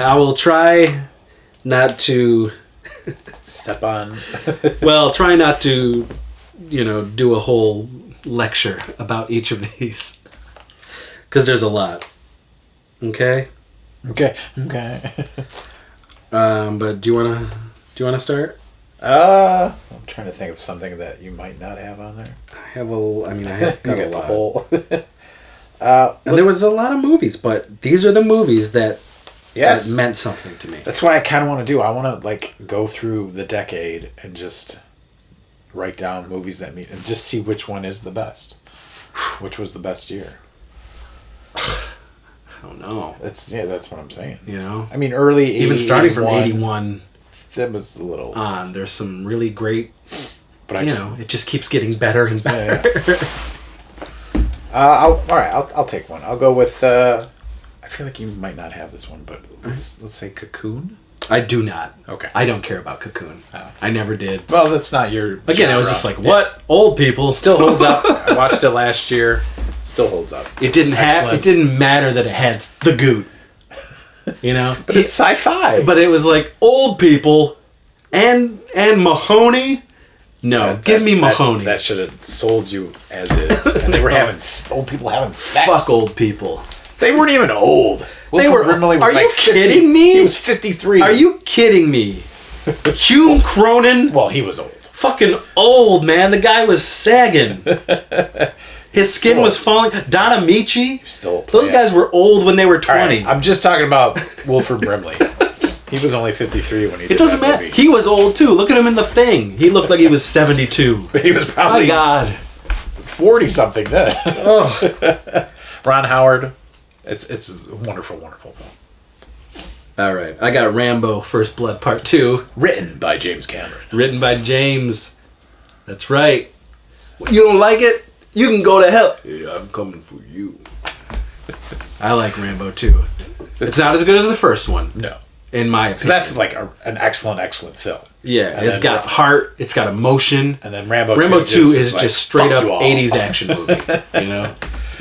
I will try not to step on. Well, try not to, do a whole lecture about each of these, because there's a lot. Okay. But do you wanna start? I'm trying to think of something that you might not have on there. I have got a lot. The whole. And there was a lot of movies, but these are the movies that meant something to me. That's what I kind of want to do. I want to go through the decade and just write down movies that mean, and just see which one is the best. Which was the best year? I don't know. That's what I'm saying. I mean, early 80, even starting from 81. That was a little on. There's some really great, but it just keeps getting better and better. I'll take one. I'll go with. I feel like you might not have this one, but let's say Cocoon. I do not. Okay. I don't care about Cocoon. Oh. I never did. Well, that's not your. Again, genre. I was just like, what? Old people still holds up. I watched it last year. Still holds up. It didn't It didn't matter that it had the goot. But it's sci-fi. But it was like old people and Mahoney. No, give me Mahoney. That should have sold you as is. And they were having old people having sex. Fuck old people. They weren't even old. They were. Are you kidding me? He was 53. Are you kidding me? Hume Cronin. Well, he was old. Fucking old, man. The guy was sagging. His skin was falling. Don Amici. Those guys were old when they were 20. Right, I'm just talking about Wilford Brimley. He was only 53 when he did that. It doesn't matter. He was old too. Look at him in The Thing. He looked like he was 72. He was probably 40 something then. Oh. Ron Howard. It's a wonderful, wonderful film. All right. I got Rambo First Blood Part 2. Written by James Cameron. Written by James. That's right. You don't like it? You can go to hell. Yeah, I'm coming for you. I like Rambo 2. It's not as good as the first one. No. In my opinion. That's like an excellent, excellent film. Yeah. And it's got heart. It's got emotion. And then Rambo 2 is just straight up 80s action movie.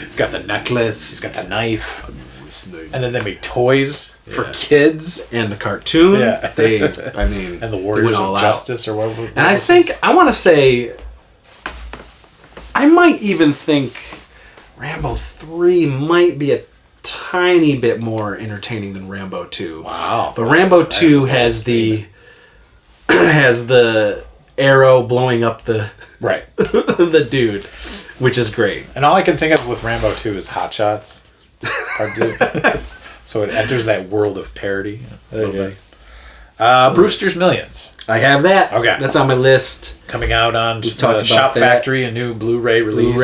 It's got the necklace. It's got the knife. And then they make toys for kids. And the cartoon. Yeah. And the Warriors of Justice or whatever. And I want to say, I might even think Rambo 3 might be a tiny bit more entertaining than Rambo 2. Wow. But Rambo 2 has the arrow blowing up the the dude, which is great. And all I can think of with Rambo 2 is Hot Shots. Part 2. So it enters that world of parody. Brewster's Millions. I have that. Okay. That's on my list. Coming out on Shop Factory, a new Blu-ray release.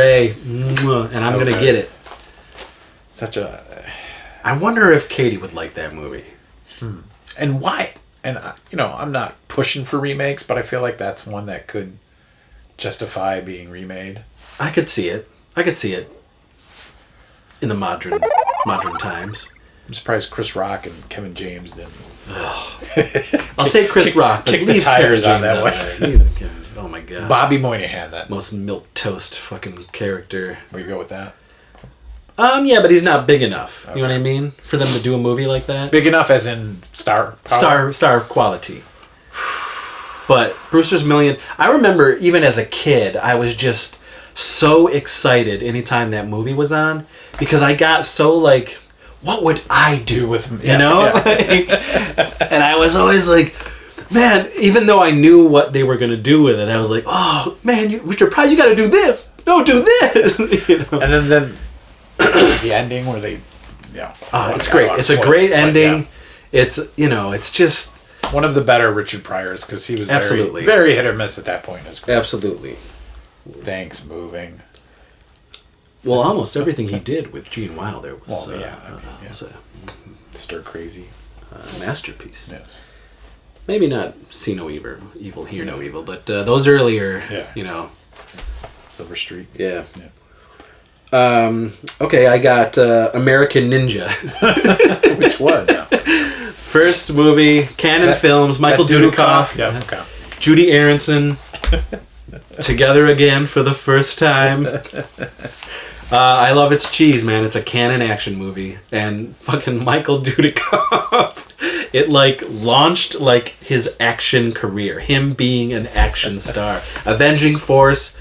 And I'm going to get it. I wonder if Katie would like that movie. And why? And, I'm not pushing for remakes, but I feel like that's one that could justify being remade. I could see it. In the modern times. I'm surprised Chris Rock and Kevin James didn't. I'll take Chris Rock. Kick the tires on that one. Oh my god. Bobby Moynihan, that most milquetoast fucking character. Where you go with that? Yeah, but he's not big enough. Okay. You know what I mean? For them to do a movie like that. Big enough as in star power? Star quality. But Brewster's Million, I remember even as a kid, I was just so excited anytime that movie was on because I got so like, what would I do with him? You know? Yeah. And I was always like, man, even though I knew what they were going to do with it, I was like, oh, man, Richard Pryor, you got to do this. No, do this. And then the ending where they, it's great. It's a great ending. It's, it's just one of the better Richard Pryors because he was very, very hit or miss at that point in his career. Absolutely. Thanks, Moving. Well, almost everything he did with Gene Wilder was, was a stir crazy masterpiece. Yes. Maybe not See No Evil, Hear No Evil, but those earlier, Silver Street. Yeah. Okay, I got American Ninja. Which one? No. First movie, Canon Films, Michael Dudikoff, Judy Aronson, together again for the first time. I love its cheese, man. It's a canon action movie. And fucking Michael Dudikoff It like launched like his action career, him being an action star, Avenging Force,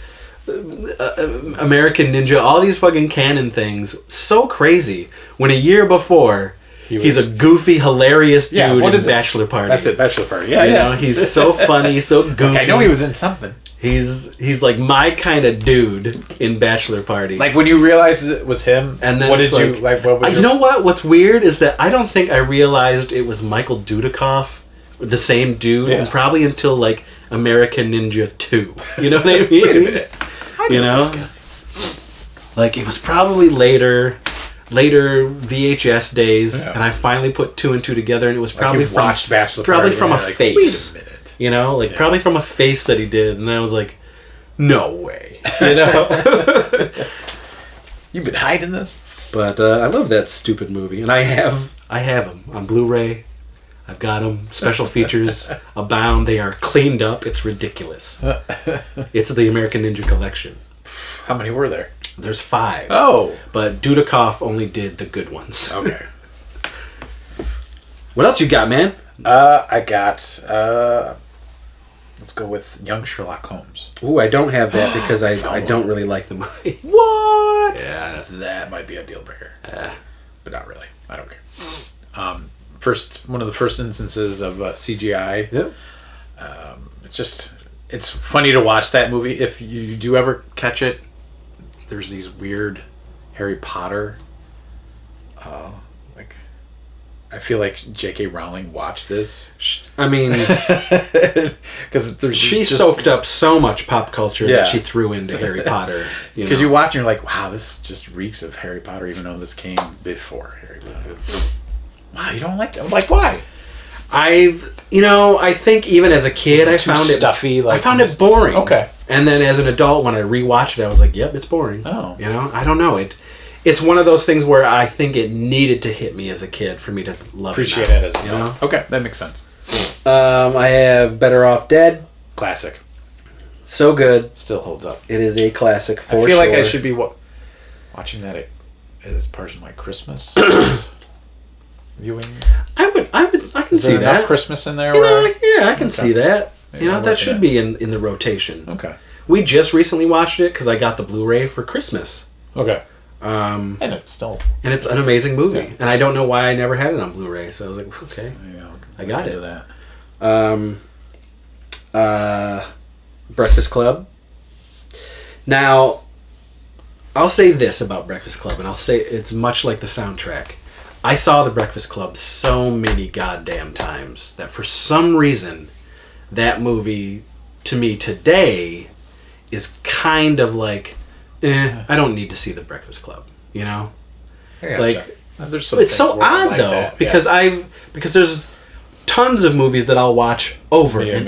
American Ninja, all these fucking canon things. So crazy. When a year before, he's a goofy, hilarious dude in Bachelor Party. That's it, Bachelor Party. Yeah, you know, he's so funny, so goofy. Like, I know he was in something. He's like my kind of dude in Bachelor Party. Like when you realized it was him, and then what did you like? What was you know what? What's weird is that I don't think I realized it was Michael Dudikoff, the same dude, and probably until like American Ninja 2. You know what I mean? Wait a minute. You know, like it was probably later VHS days, and I finally put 2 and 2 together, and it was probably like watched Bachelor probably Party, from a like, face. Wait a minute. You know, like probably from a face that he did, and I was like, no way. You know, you've been hiding this. But I love that stupid movie, and I have them on Blu-ray. I've got them. Special features abound. They are cleaned up. It's ridiculous. It's the American Ninja Collection. How many were there? There's 5. Oh, but Dudikoff only did the good ones. Okay. What else you got, man? I got. Let's go with Young Sherlock Holmes. Ooh, I don't have that because I don't really like the movie. What? Yeah, that might be a deal breaker. But not really. I don't care. One of the first instances of CGI. Yep. It's funny to watch that movie. If you do ever catch it, there's these weird Harry Potter. I feel like J.K. Rowling watched this. I mean, because she soaked up so much pop culture that she threw into Harry Potter. Because you watch and you're like, wow, this just reeks of Harry Potter, even though this came before Harry Potter. Wow, you don't like that? I'm like, why? I think even as a kid, I found it stuffy. I found it boring. Okay. And then as an adult, when I rewatched it, I was like, yep, it's boring. Oh. You know, I don't know. It's one of those things where I think it needed to hit me as a kid for me to appreciate it as an adult. Okay, that makes sense. I have Better Off Dead. Classic. So good. Still holds up. It is a classic for sure. I feel like I should be watching that as part of my Christmas viewing. I can see that. Enough Christmas in there? I can see that. Maybe that should be in the rotation. Okay. We just recently watched it because I got the Blu-ray for Christmas. Okay. And it's an amazing movie, and I don't know why I never had it on Blu-ray. So I was like, okay, I got it. That. Breakfast Club. Now, I'll say this about Breakfast Club, and I'll say it's much like the soundtrack. I saw the Breakfast Club so many goddamn times that for some reason, that movie to me today is kind of like. I don't need to see the Breakfast Club, you know? There's some it's so odd though, because there's tons of movies that I'll watch over and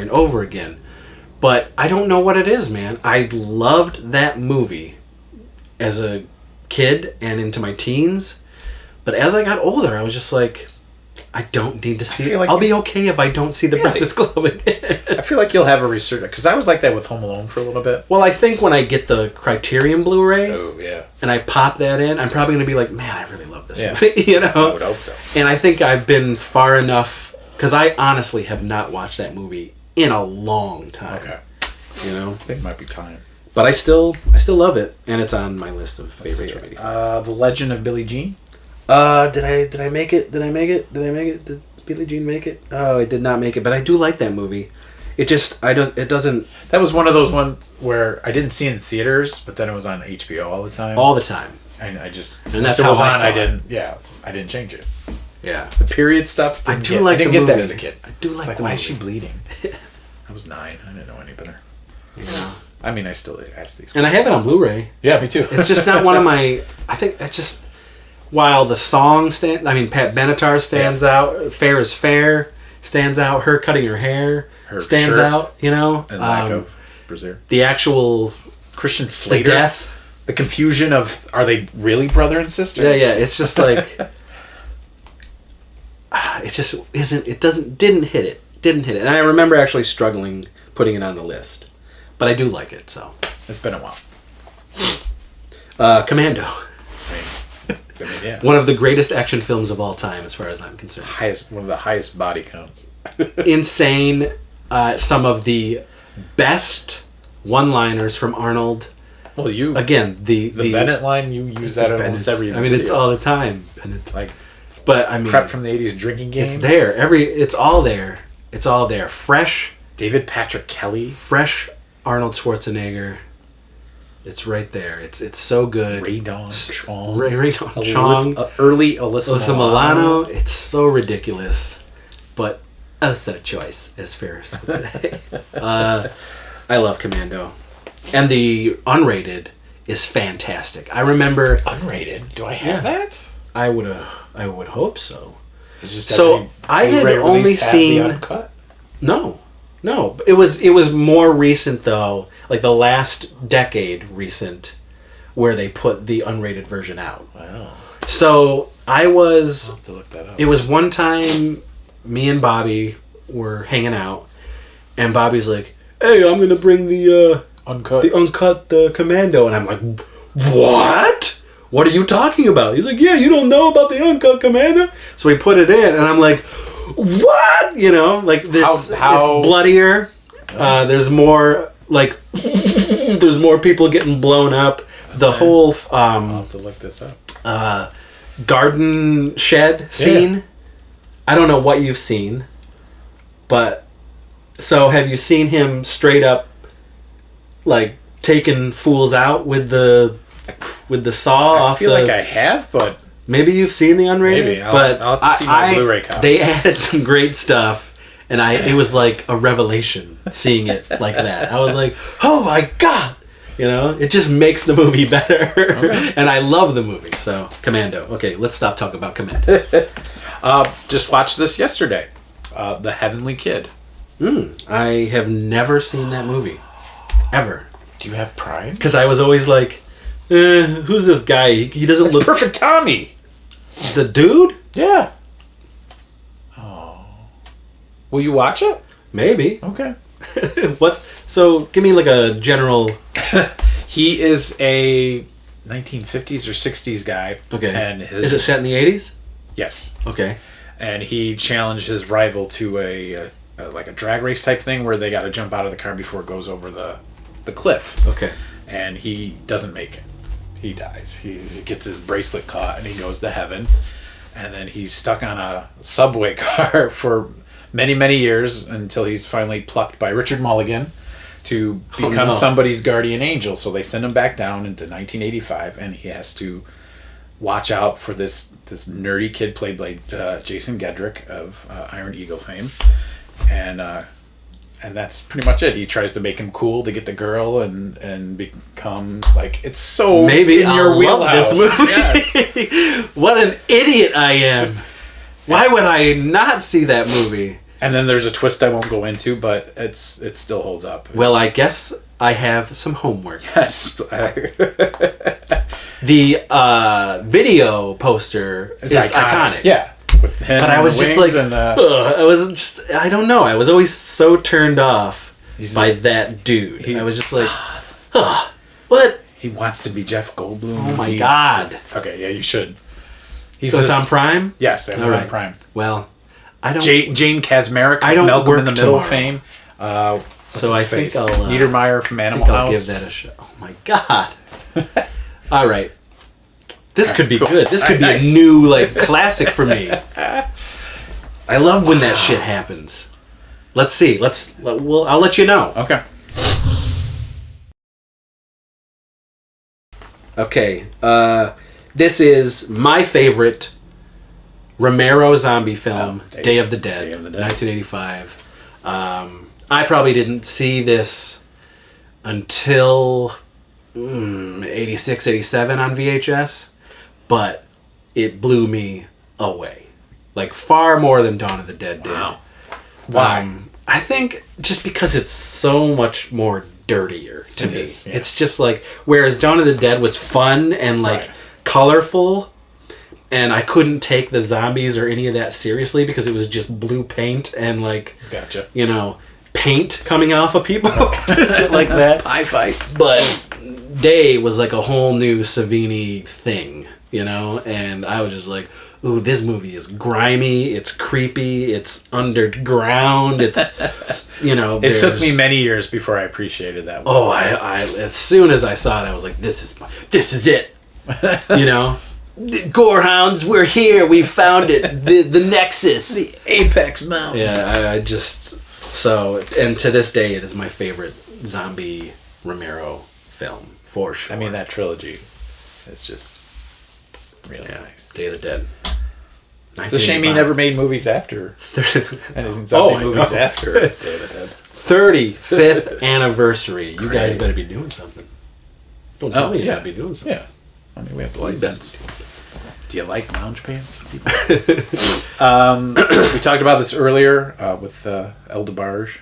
over again. But I don't know what it is, man. I loved that movie as a kid and into my teens. But as I got older, I was just like, I don't need to see it. I'll be okay if I don't see the Breakfast Club again. I feel like you'll have a resurgence. Because I was like that with Home Alone for a little bit. Well, I think when I get the Criterion Blu-ray and I pop that in, I'm probably going to be like, man, I really love this movie. You know? I would hope so. And I think I've been far enough, because I honestly have not watched that movie in a long time. Okay. You know? I think it might be time. But I still love it, and it's on my list of favorites from '85. The Legend of Billie Jean. Did I make it? Did Billie Jean make it? Oh, I did not make it, but I do like that movie. It doesn't. That was one of those ones where I didn't see it in theaters, but then it was on HBO all the time. All the time. And that's how I saw it. I didn't change it. Yeah. The period stuff. I didn't get that as a kid. I do like. Why is she bleeding? I was 9. I didn't know any better. Yeah. I mean, I still ask these questions. And I have it on Blu-ray. Yeah, me too. It's just not one of my... I think it's just... While the song Pat Benatar stands out, Fair is Fair stands out, her cutting her hair stands out, you know? And lack of brassiere. The actual... Christian Slater. The death. The confusion of, are they really brother and sister? Yeah, it's just like... it just isn't... It didn't hit it. And I remember actually struggling putting it on the list. But I do like it, so... It's been a while. Commando. I mean, yeah. One of the greatest action films of all time, as far as I'm concerned. One of the highest body counts. Insane. Some of the best one-liners from Arnold. Well, you again the Bennett line. You use that in almost every. I mean, video. it's all the time, and it's like. But I mean, Crept from the '80s drinking game. It's there. It's all there. It's all there. Fresh. David Patrick Kelly. Fresh Arnold Schwarzenegger. It's right there. It's so good. Ray Dawn Chong. Ray Dawn Chong. Early Alyssa Milano. It's so ridiculous, but a choice, as Ferris would say. I love Commando, and the unrated is fantastic. I remember unrated. Do I have that? I would hope so. It's just so I had only seen the uncut. No. It was more recent though, like the last decade recent, where they put the unrated version out. Wow. So I'll have to look that up. It was one time, me and Bobby were hanging out, and Bobby's like, "Hey, I'm gonna bring the uncut Commando," and I'm like, "What? What are you talking about?" He's like, "Yeah, you don't know about the uncut Commando?" So we put it in, and I'm like, "What?" You know, like this. How? It's bloodier. There's more like there's more people getting blown up. The whole I'll have to look this up. Garden shed scene. Yeah. I don't know what you've seen, but so have you seen him straight up like taking fools out with the saw off? I feel like I have, but maybe you've seen the unrated. Maybe I'll have to see my Blu-ray copy. They added some great stuff, and it was like a revelation seeing it like that. I was like, oh my god. You know, it just makes the movie better. Okay. And I love the movie. So, Commando. Okay, let's stop talking about Commando. Just watched this yesterday. The Heavenly Kid. I have never seen that movie. Ever. Do you have Prime? Because I was always like, who's this guy? He doesn't look... Perfect Tommy! The dude? Yeah. Oh. Will you watch it? Maybe. Okay. So give me like a general. He is a 1950s or 60s guy. Okay. And is it set in the 80s? Yes. Okay. And he challenged his rival to a drag race type thing where they got to jump out of the car before it goes over the cliff. Okay. And he doesn't make it. He dies. He gets his bracelet caught and he goes to heaven. And then he's stuck on a subway car for many, many years until he's finally plucked by Richard Mulligan to become somebody's guardian angel. So they send him back down into 1985, and he has to watch out for this nerdy kid played by Jason Gedrick of Iron Eagle fame, and that's pretty much it. He tries to make him cool to get the girl and become like it's so maybe in your wheelhouse. This movie. Yes. What an idiot I am! Why would I not see that movie? And then there's a twist I won't go into, but it still holds up. Well, I guess I have some homework. Yes. The video poster is iconic. Yeah. But I was just like, I don't know. I was always so turned off by that dude. I was just like, what? He wants to be Jeff Goldblum. Oh my god. Okay, yeah, you should. So it's on Prime? Yes, it was on Prime. Well, I don't. Jane Kasmerick. I don't Malcolm work in the Middle tomorrow. fame. So I think I'll. Niedermeyer from Animal House. I'll give that a shot. Oh my god! All right, this could be good. This could be a new classic for me. I love when that shit happens. Let's see. I'll let you know. Okay. Okay. This is my favorite Romero zombie film, Day of the Dead, 1985. I probably didn't see this until 86, 87 on VHS, but it blew me away. Like, far more than Dawn of the Dead did. Wow. Why? I think just because it's so much more dirtier to me. Is, yeah. It's just like, whereas Dawn of the Dead was fun and colorful, and I couldn't take the zombies or any of that seriously because it was just blue paint and gotcha. Paint coming off of people. Shit like that. Pie fights. But Day was like a whole new Savini thing. you know, and I was just like, ooh, this movie is grimy, it's creepy, it's underground, it's, you know. It took me many years before I appreciated that movie. Oh, I as soon as I saw it, I was like, this is it, you know. Gorehounds, we're here, we found it, the nexus. The apex mountain. Yeah, I just, so, and to this day, it is my favorite zombie Romero film, for sure. I mean, that trilogy is just really nice. Day of the Dead. It's a shame he never made movies after. And zombie movies after Day of the Dead. 35th anniversary. You guys better be doing something. Don't tell me you gotta be doing something. Yeah. I mean, we have the license. Do you like lounge pants? We talked about this earlier with El DeBarge,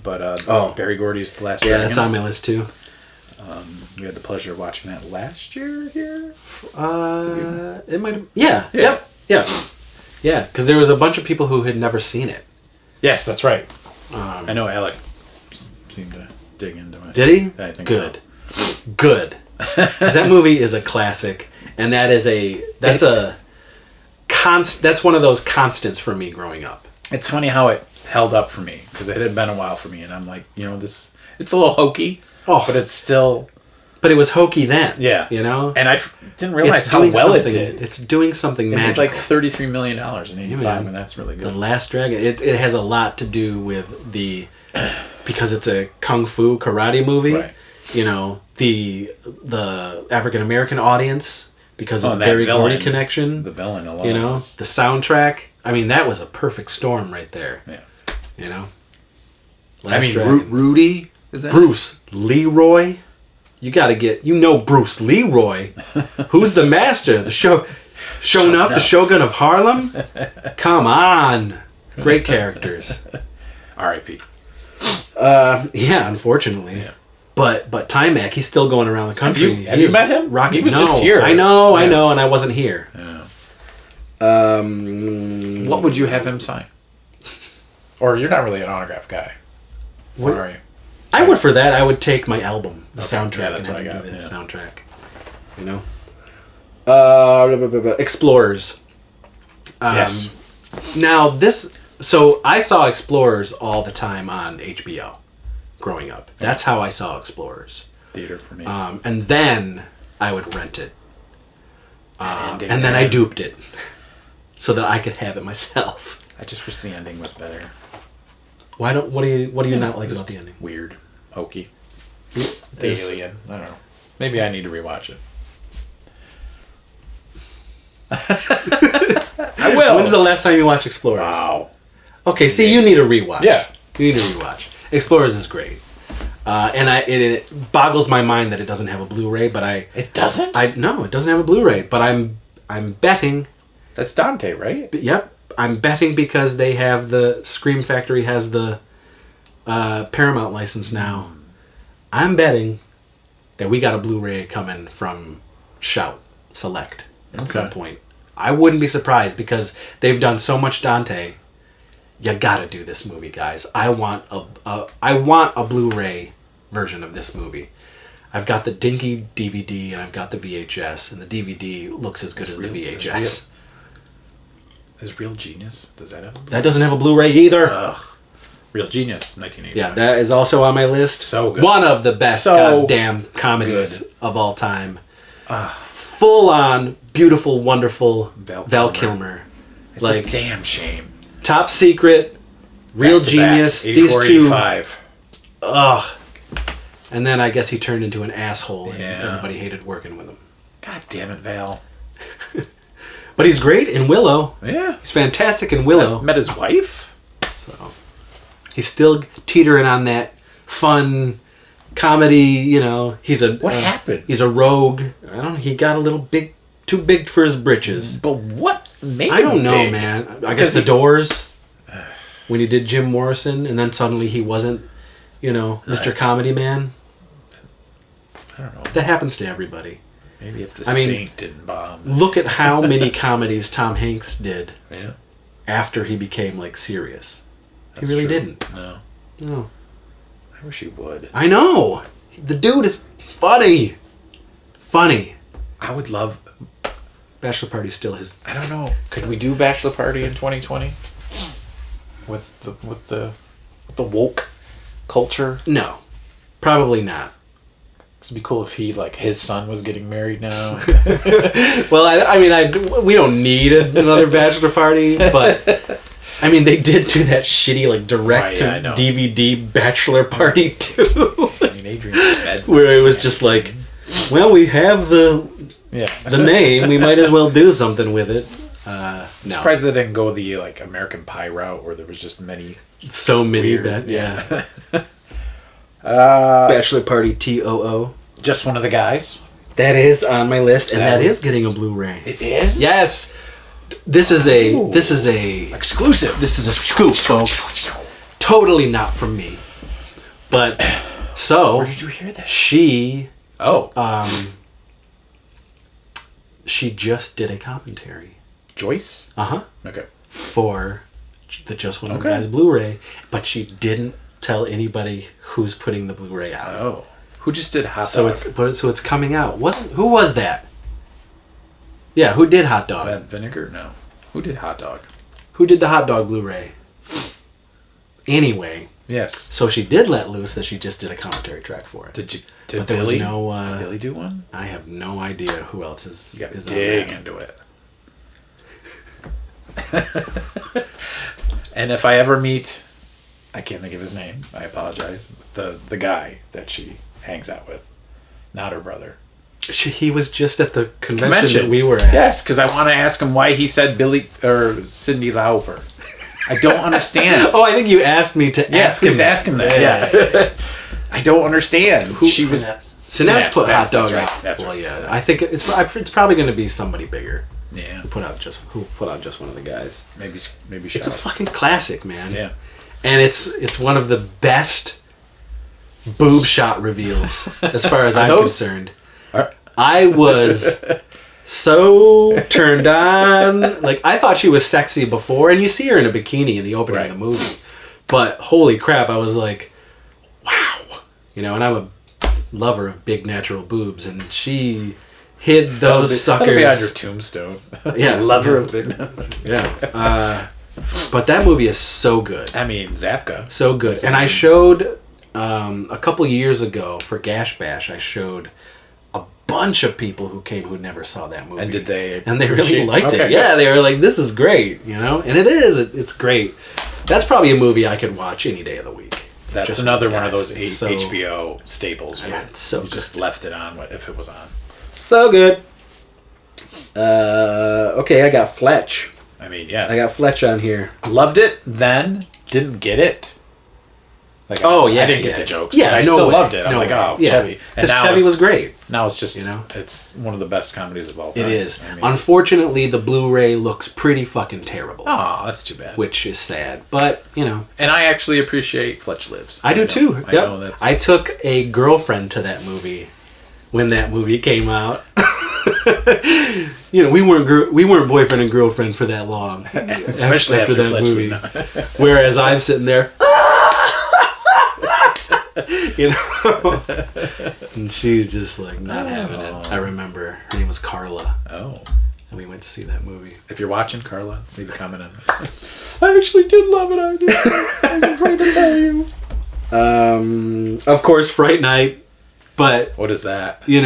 but Barry Gordy's The Last Dragon. Yeah, that's on my list too. We had the pleasure of watching that last year here. It might have. Yeah. Yep. Yeah. Yeah, because there was a bunch of people who had never seen it. Yes, that's right. I know Alec seemed to dig into it. Did he? I think Good. so. Good. Because that movie is a classic, and that's one of those constants for me growing up. It's funny how it held up for me, because it had been a while for me, and I'm like, you know, it's a little hokey, but it's still... But it was hokey then. Yeah. You know? And I didn't realize how well it did. It's doing something magical. It made like $33 million in 85, and that's really good. The Last Dragon, it has a lot to do with because it's a kung fu karate movie. Right. You know, the African American audience, because of the Barry Gordy connection. The villain alone. You know, the soundtrack. I mean, that was a perfect storm right there. Yeah. You know? Rudy is that Bruce Leroy. You gotta get, Bruce Leroy. Who's the master? The Shonuff, the Shogun of Harlem? Come on. Great characters. R.I.P. Yeah, unfortunately. Yeah. But Timac, he's still going around the country. Have you met him? He was just here. I know, and I wasn't here. Yeah. What would you have him sign? Or you're not really an autograph guy. What are you? I would, for that, I would take my album, the soundtrack. Yeah, that's what I got. The soundtrack. You know? Explorers. Yes. Now, so I saw Explorers all the time on HBO growing up. That's how I saw Explorers. Theater for me. And then I would rent it. And then I duped it so that I could have it myself. I just wish the ending was better. What do you not like about the ending? Weird. Hokey. The alien. I don't know. Maybe I need to rewatch it. I will. When's the last time you watched Explorers? Wow. Okay, see, you need a rewatch. Yeah. You need a rewatch. Explorers is great. And it boggles my mind that it doesn't have a Blu-ray, but It doesn't? No, it doesn't have a Blu-ray, but I'm betting. That's Dante, right? Yep. I'm betting because they have the Scream Factory has the Paramount license now. I'm betting that we got a Blu-ray coming from Shout Select at some point. I wouldn't be surprised because they've done so much Dante. You gotta do this movie, guys. I want a Blu-ray version of this movie. I've got the dinky DVD and I've got the VHS, and the DVD looks as good as the VHS. Is Real Genius? Does that have a Blu-ray? That doesn't have a Blu-ray either. Ugh. Real Genius, 1989. Yeah, that is also on my list. So good. One of the best goddamn comedies of all time. Full on, beautiful, wonderful Val Kilmer. It's a damn shame. Top Secret, Real Genius, these two. 85. Ugh. And then I guess he turned into an asshole and Yeah. everybody hated working with him. God damn it, Val. But he's great in Willow. Yeah. He's fantastic in Willow. Met his wife? So he's still teetering on that fun comedy, you know. What happened? He's a rogue. I don't know. He got a little too big for his britches. But what made him I don't know, big? man. I guess The Doors, when he did Jim Morrison, and then suddenly he wasn't, Mr. Comedy Man. I don't know. That happens to everybody. Maybe if the Saint didn't bomb. Look at how many comedies Tom Hanks did Yeah. after he became, serious. That's he really true. didn't. No. I wish he would. I know. The dude is funny. Funny. I would love... Bachelor Party's still his. I don't know. Could we do Bachelor Party in 2020 with the woke culture? No, probably not. It'd be cool if his son was getting married now. Well, I mean, we don't need another Bachelor Party, but I mean, they did do that shitty direct to DVD Bachelor Party too. I mean, Adrian's bed's where it was just like, well, we have the name, we might as well do something with it. I'm surprised they didn't go the American Pie route where there was just so many Bachelor Party TOO. Just one of the guys. That is on my list, and that is getting a Blu-ray. It is? Yes. This is a exclusive. This is a scoop, folks. Totally not from me. But so where did you hear this? She just did a commentary. Joyce? Okay. For the Just One of the Guys Blu-ray, but she didn't tell anybody who's putting the Blu-ray out. Oh. Who just did Hot Dog? So it's coming out. Who was that? Yeah, who did Hot Dog? Is that Vinegar? No. Who did Hot Dog? Who did the Hot Dog Blu-ray? Anyway. Yes. So she did let loose that she just did a commentary track for it. Did Billy? Did Billy do one? I have no idea who else is. You got to dig into it. And if I ever meet, I can't think of his name. I apologize. The guy that she hangs out with, not her brother. He was just at the convention that we were at. Yes, because I want to ask him why he said Billy or Cyndi Lauper. I don't understand. Oh, I think you asked me to ask him. Please ask him that. Yeah. I don't understand. She was Synapse put Hot Dog out. That's right. Well, yeah. I think it's probably going to be somebody bigger. Yeah. Who put out just one of the guys. Maybe Sherlock. It's a fucking classic, man. Yeah. And it's one of the best boob shot reveals as far as I'm concerned. I was so turned on. I thought she was sexy before, and you see her in a bikini in the opening of the movie. But holy crap, I was like, wow. And I'm a lover of big natural boobs, and she hid those suckers. That'll be on your tombstone. Yeah, lover of big. Yeah. But that movie is so good. I mean, Zapka. So good. And I showed a couple years ago for Gash Bash. I showed a bunch of people who came who never saw that movie. And did they? And they really liked it. Yeah, they were like, "This is great," And it is. It's great. That's probably a movie I could watch any day of the week. That's just another one of those HBO staples. Yeah, it's so you just left it on if it was on. So good. Okay, I got Fletch. I mean, yes. I got Fletch on here. Loved it then. Didn't get it. I didn't get the jokes. Yeah, but I still loved it. I'm Chevy. Because Chevy was great. Now it's just, it's one of the best comedies of all time. It is. I mean, unfortunately, the Blu-ray looks pretty fucking terrible. Oh, that's too bad. Which is sad, but And I actually apprient Fletch Lives. I do too. I know that's. I took a girlfriend to that movie when that movie came out. We weren't boyfriend and girlfriend for that long, especially after that movie. Whereas I'm sitting there, and she's just not having it. I remember her name was Carla. Oh, and we went to see that movie. If you're watching, Carla, leave a comment on it. I actually did love it. I was afraid to tell you. Of course, Fright Night, but what is that? We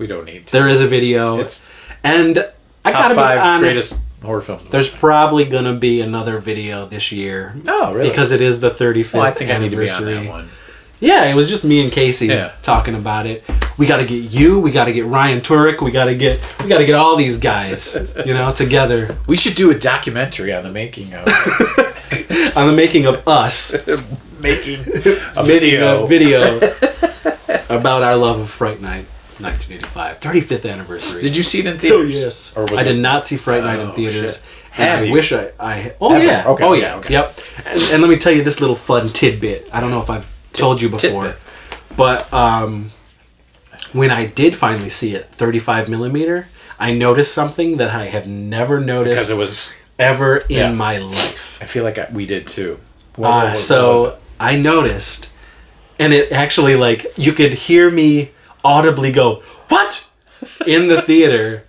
don't need to. There is a video. And I gotta be honest, greatest horror film. There's probably gonna be another video this year. Oh, really? Because it is the 35th I think anniversary. I need to be on that one. Yeah, it was just me and Casey talking about it. We gotta get you. We gotta get Ryan Turek. We gotta get all these guys, together. We should do a documentary on the making of us making a video about our love of Fright Night. 1985, 35th anniversary. Did you see it in theaters? Oh, yes. Or I did not see Fright Night in theaters. Have you? I wish I Oh, Ever? yeah. Okay, oh, yeah. Okay. Yep. And let me tell you this little fun tidbit. I don't know if I've told you before. But when I did finally see it, 35 millimeter, I noticed something that I have never noticed because it was ever in my life. I feel like we did too. So I noticed, and it actually you could hear me audibly go, "What?" in the theater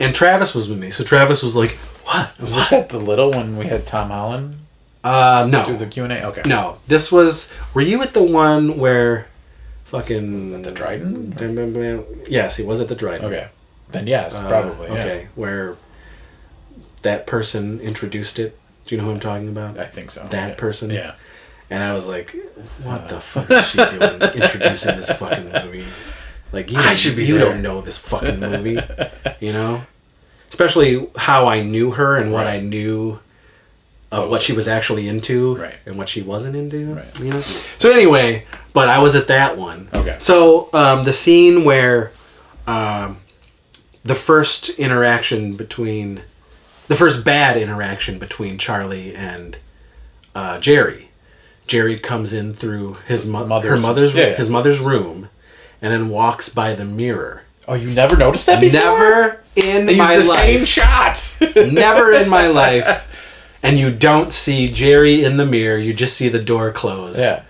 And Travis was with me. So Travis was like, what? Was this at the Little when we had Tom Holland? No. Do the Q&A? Okay. No. This was... Were you at the one where... Fucking... The Dryden? Yes, he was at the Dryden. Okay. Then yes, probably. Okay. Yeah. Where that person introduced it. Do you know who I'm talking about? I think so. That person? Yeah. And I was like, what the fuck is she doing introducing this fucking movie? Like, you don't know this fucking movie, you know? Especially how I knew her and what I knew of what she was actually into and what she wasn't into, you know? So anyway, but I was at that one. Okay. So the scene where the first bad interaction between Charlie and Jerry. Jerry comes in through his mother's room, and then walks by the mirror. Oh, you never noticed that before? Never in they my use the life. Same shot. Never in my life. And you don't see Jerry in the mirror. You just see the door close. Yeah.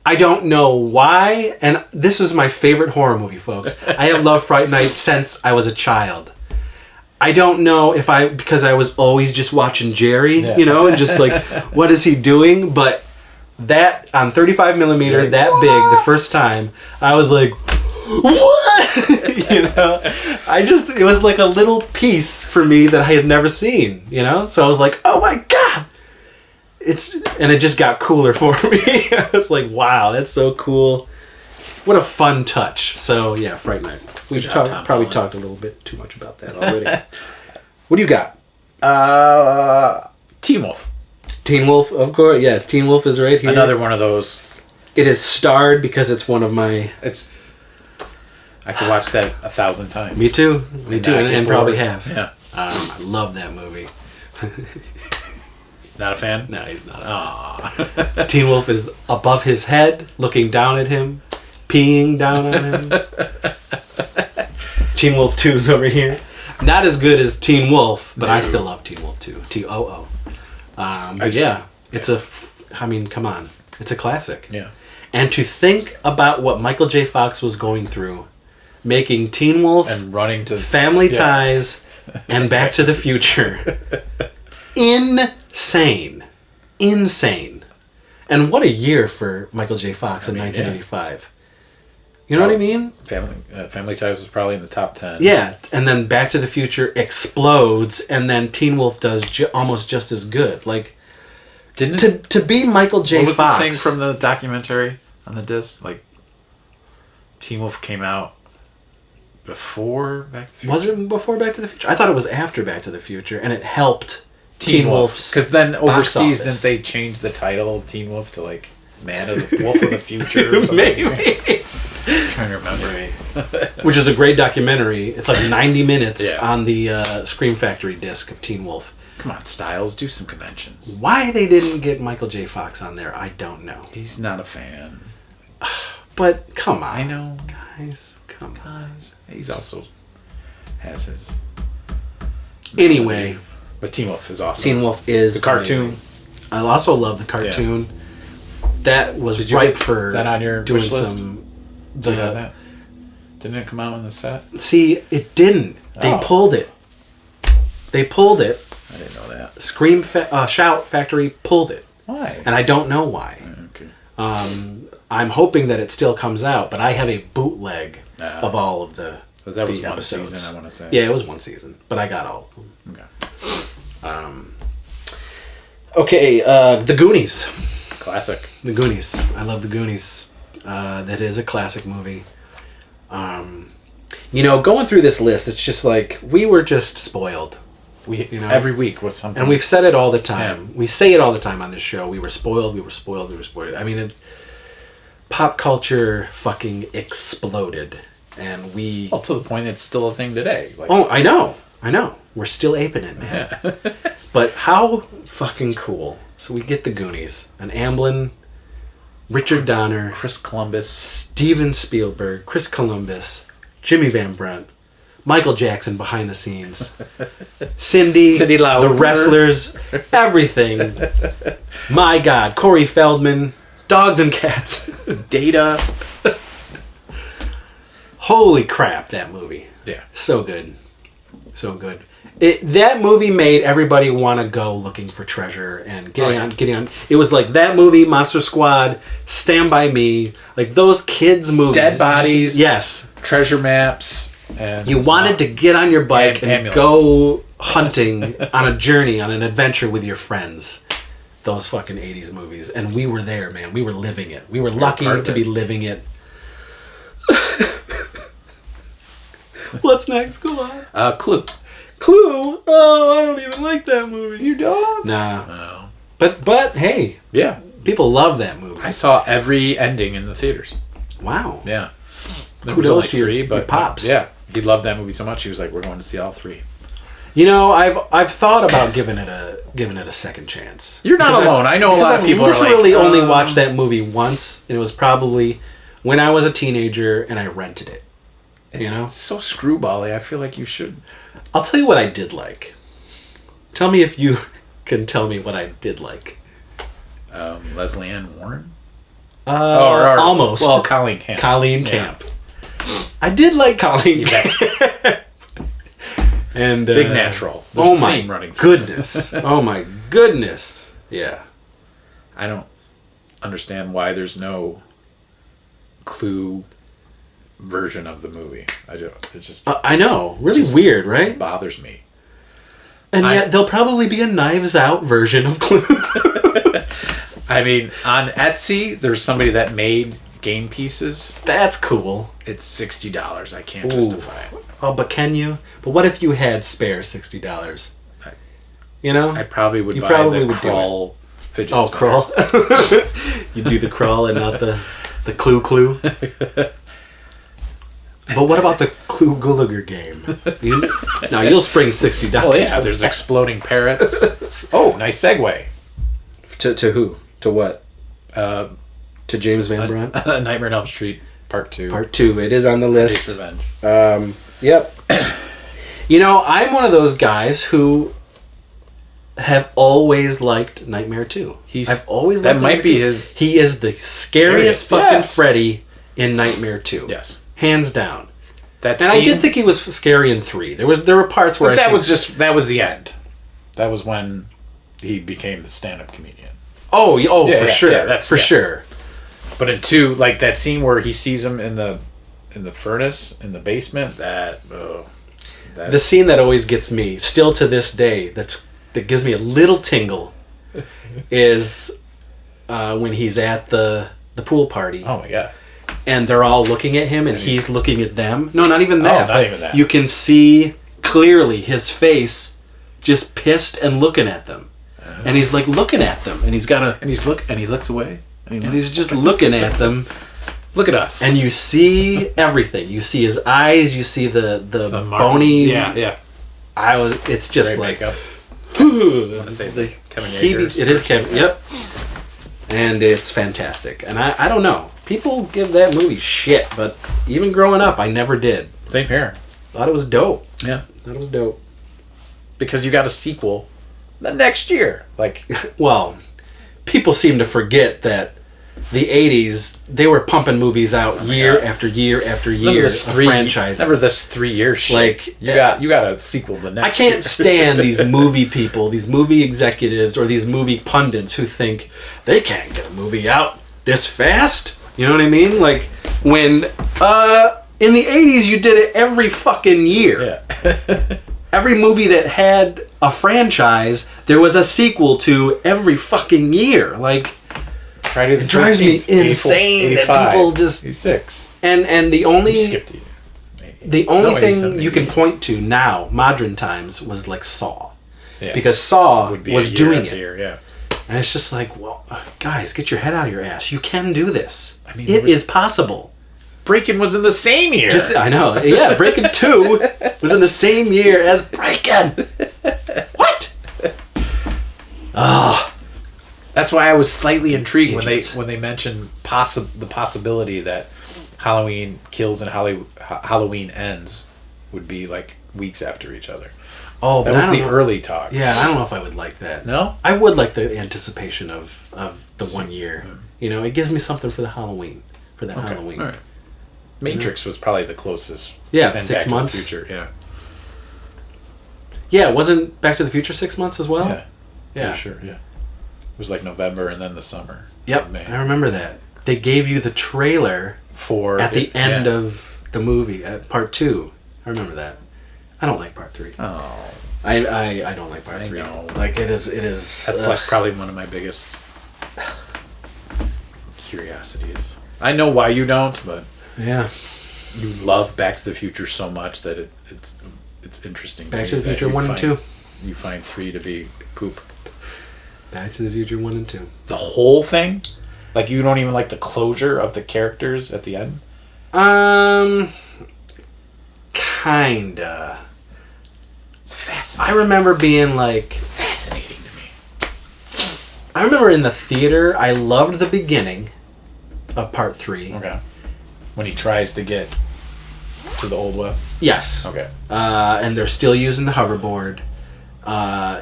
I don't know why. And this was my favorite horror movie, folks. I have loved Fright Night since I was a child. I don't know if because I was always just watching Jerry, you know, and just like, what is he doing? But that on 35 millimeter, that big, the first time, I was like, what? You know, it was like a little piece for me that I had never seen, you know? So I was like, oh my God. And it just got cooler for me. I was like, wow, that's so cool. What a fun touch. So yeah, Fright Night. We've probably talked a little bit too much about that already. What do you got? Teen Wolf. Teen Wolf, of course. Yes, Teen Wolf is right here. Another one of those. It is starred because it's one of my... I could watch that 1,000 times. Me too. And probably have. Yeah. I love that movie. Not a fan? No, he's not. Teen Wolf is above his head, looking down at him, peeing down on him. Teen Wolf 2's over here. Not as good as Teen Wolf, but I still love Teen Wolf 2. T-O-O. But yeah, I mean, come on. It's a classic. Yeah. And to think about what Michael J. Fox was going through, making Teen Wolf and running to Family Ties and Back to the Future. Insane. And what a year for Michael J. Fox in 1985. You know what I mean? Family Ties was probably in the top 10. Yeah, and then Back to the Future explodes, and then Teen Wolf does almost just as good. Like, to be Michael J. Fox. What was the thing from the documentary on the disc? Like, Teen Wolf came out before Back to the Future? Was it before Back to the Future? I thought it was after Back to the Future, and it helped Teen Wolf's because then overseas, didn't they change the title of Teen Wolf to like Wolf of the Future or something? Maybe. I'm trying to remember. Which is a great documentary. It's like 90 minutes on the Scream Factory disc of Teen Wolf. Come on, Styles, do some conventions. Why they didn't get Michael J. Fox on there, I don't know. He's not a fan. But come on. I know. Guys, come on. He's also has his... Anyway. But Teen Wolf is awesome. Teen Wolf is the cartoon. Amazing. I also love the cartoon. Yeah. That was ripe for is that on your doing wish list? some... Do you have that? Didn't it come out in the set? See, it didn't. They pulled it. I didn't know that. Scream Shout Factory pulled it. Why? And I don't know why. Okay. I'm hoping that it still comes out, but I have a bootleg of all of the because that was one episodes. Season, I want to say. Yeah, it was one season, but I got all of them. Okay. The Goonies. Classic. The Goonies. I love The Goonies. That is a classic movie. Going through this list, it's just like we were just spoiled. Every week was something, and we've said it all the time. Yeah. We say it all the time on this show. We were spoiled. I mean, pop culture fucking exploded, and to the point it's still a thing today. Like, I know. We're still aping it, man. Yeah. But how fucking cool! So we get the Goonies, an Amblin, Richard Donner, Chris Columbus, Steven Spielberg, Chris Columbus, Jimmy Van Brunt, Michael Jackson behind the scenes, Cindy Lauper, the wrestlers, everything. My God, Corey Feldman, dogs and cats, Data. Holy crap, that movie! Yeah, so good. So good. That movie made everybody want to go looking for treasure and getting on. It was like that movie, Monster Squad, Stand By Me, like those kids' movies. Dead Bodies. Yes. Treasure Maps. And you wanted to get on your bike and go hunting on a journey, on an adventure with your friends. Those fucking 80s movies. And we were there, man. We were living it. We were lucky to be living it. What's next? Go on. Clue. Clue? Oh, I don't even like that movie. You don't? Nah. No. But hey. Yeah. People love that movie. I saw every ending in the theaters. Wow. Yeah. There Kudos was only to your, 3, but your pops. Yeah. He loved that movie so much. He was like, "We're going to see all 3." You know, I've thought about giving it a second chance. You're not alone. I know a lot of people are like, I've literally only watched that movie once, and it was probably when I was a teenager, and I rented it. It's you know, so screwbally. I feel like you should. I'll tell you what I did like. Tell me if you can tell me what I did like. Leslie Ann Warren? Or almost. Well, Colleen Camp. Colleen Camp. I did like Colleen Camp. And Big Natural. There's oh a my theme running through it. goodness. Oh my goodness. Yeah. I don't understand why there's no Clue version of the movie. It's just I know. Really weird, right? bothers me. And yet there'll probably be a Knives Out version of Clue. I mean, on Etsy, there's somebody that made game pieces. That's cool. It's $60. I can't justify it. Oh, but can you? But what if you had spare $60? You know? I probably would buy probably the would crawl fidget Oh, spinner. crawl. You do the crawl and not the Clue. But what about the Clue Gulager game? Now you'll spring $60. Oh yeah, there's exploding parrots. Oh, nice segue. To who? To what? To James Van Brunt? Nightmare on Elm Street Part 2. Part 2. It is on the list. Face Revenge. Yep. You know, I'm one of those guys who have always liked Nightmare 2. I've always liked that might Nightmare be 2. his. He is the scariest fucking yes. Freddy in Nightmare 2. Yes. Hands down. That And I did think he was scary in 3. There were parts where that was the end. That was when he became the stand-up comedian. For sure. Yeah, that's for sure. But in 2, like that scene where he sees him in the furnace in the basement, that the scene that always gets me, still to this day, that gives me a little tingle, is when he's at the pool party. Oh my god. And they're all looking at him, and he's looking at them. No, not even that. Not even that. You can see clearly his face, just pissed and looking at them, and he's like looking at them, and he's got a, and he looks away, and he's just looking at them. Look at us. And you see everything. You see his eyes. You see the bony. Yeah. It's just great like. makeup. I want to say the Kevin Yeager's. It is Kevin. Yep. And it's fantastic. And I don't know. People give that movie shit, but even growing up, I never did. Same here. Thought it was dope. Yeah. Thought it was dope. Because you got a sequel the next year. Like, well, people seem to forget that the 80s, they were pumping movies out year after year after year of franchises. Never this 3 year shit. Like, you got a sequel the next I year. can't stand these movie people, these movie executives, or these movie pundits who think they can't get a movie out this fast. You know what I mean? Like, when in the 80s, you did it every fucking year. Yeah. Every movie that had a franchise, there was a sequel to every fucking year. Like, it drives me insane that people just 86. And the only skipped the only thing you can point to now, modern times, was like Saw, yeah. because Saw was doing it. Year, yeah. And it's just like, well, guys, get your head out of your ass. You can do this. I mean, it is possible. Breakin' was in the same year. I know. Yeah, Breakin' 2 was in the same year as Breakin'. What? Oh. That's why I was slightly intrigued when they mentioned the possibility that Halloween Kills and Halloween Ends would be like weeks after each other. Oh, that was the early talk. Yeah, I don't know if I would like that. No? I would like the anticipation of the 1 year. You know, it gives me something for the Halloween. For that Halloween. All right. Matrix was probably the closest. Yeah, and 6 Back months. To the Future, yeah. Yeah, wasn't Back to the Future 6 months as well? Yeah. Sure, yeah. It was like November and then the summer. Yep, May. I remember that. They gave you the trailer at the end of the movie, at part 2. I remember that. I don't like part 3. Oh. I don't like part 3. Know. Like, it is... That's like probably one of my biggest curiosities. I know why you don't, but... Yeah. You love Back to the Future so much that it's interesting. Back to the Future 1 and 2. You find 3 to be poop. Back to the Future 1 and 2. The whole thing? Like, you don't even like the closure of the characters at the end? Kinda. It's fascinating. I remember being like... Fascinating to me. I remember in the theater, I loved the beginning of part 3. Okay. When he tries to get to the Old West? Yes. Okay. And they're still using the hoverboard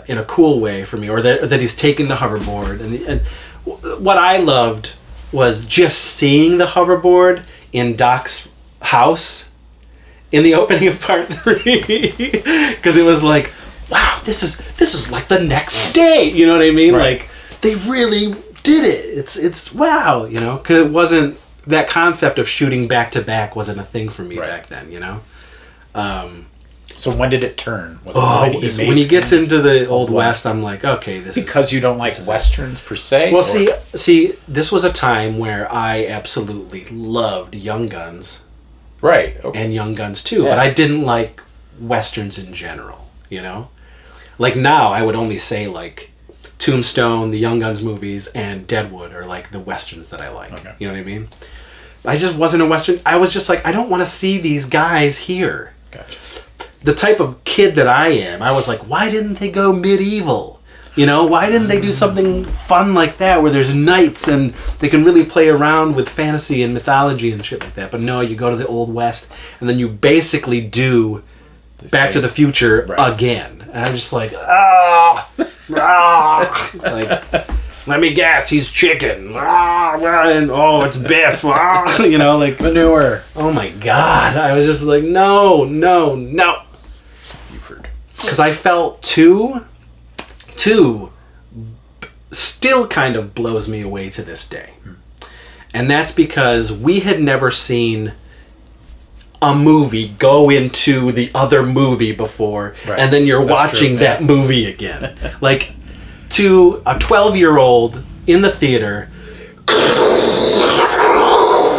in a cool way for me, or that he's taking the hoverboard. And what I loved was just seeing the hoverboard in Doc's house in the opening of part 3, because it was like, wow, this is like the next day. You know what I mean? Right. Like, they really did it. It's wow. You know, because it wasn't. That concept of shooting back to back wasn't a thing for me back then, you know? So when did it turn? Was it when he gets into the Old West, I'm like, okay, this is... Because you don't like Westerns per se? Well, see, this was a time where I absolutely loved Young Guns. Right. Okay. And Young Guns 2, but I didn't like Westerns in general, you know? Like now, I would only say like... Tombstone, the Young Guns movies, and Deadwood are like the Westerns that I like. Okay. You know what I mean? I just wasn't a Western. I was just like, I don't want to see these guys here. Gotcha. The type of kid that I am, I was like, why didn't they go medieval? You know, why didn't they do something fun like that where there's knights and they can really play around with fantasy and mythology and shit like that? But no, you go to the Old West and then you basically do Back to the Future again. And I'm just like, like, let me guess, he's chicken. And it's Biff. You know, like manure. Oh my God. I was just like, no. Buford. Because I felt two still kind of blows me away to this day. And that's because we had never seen a movie go into the other movie before, and then you're watching that movie again. Like, to a 12-year-old in the theater,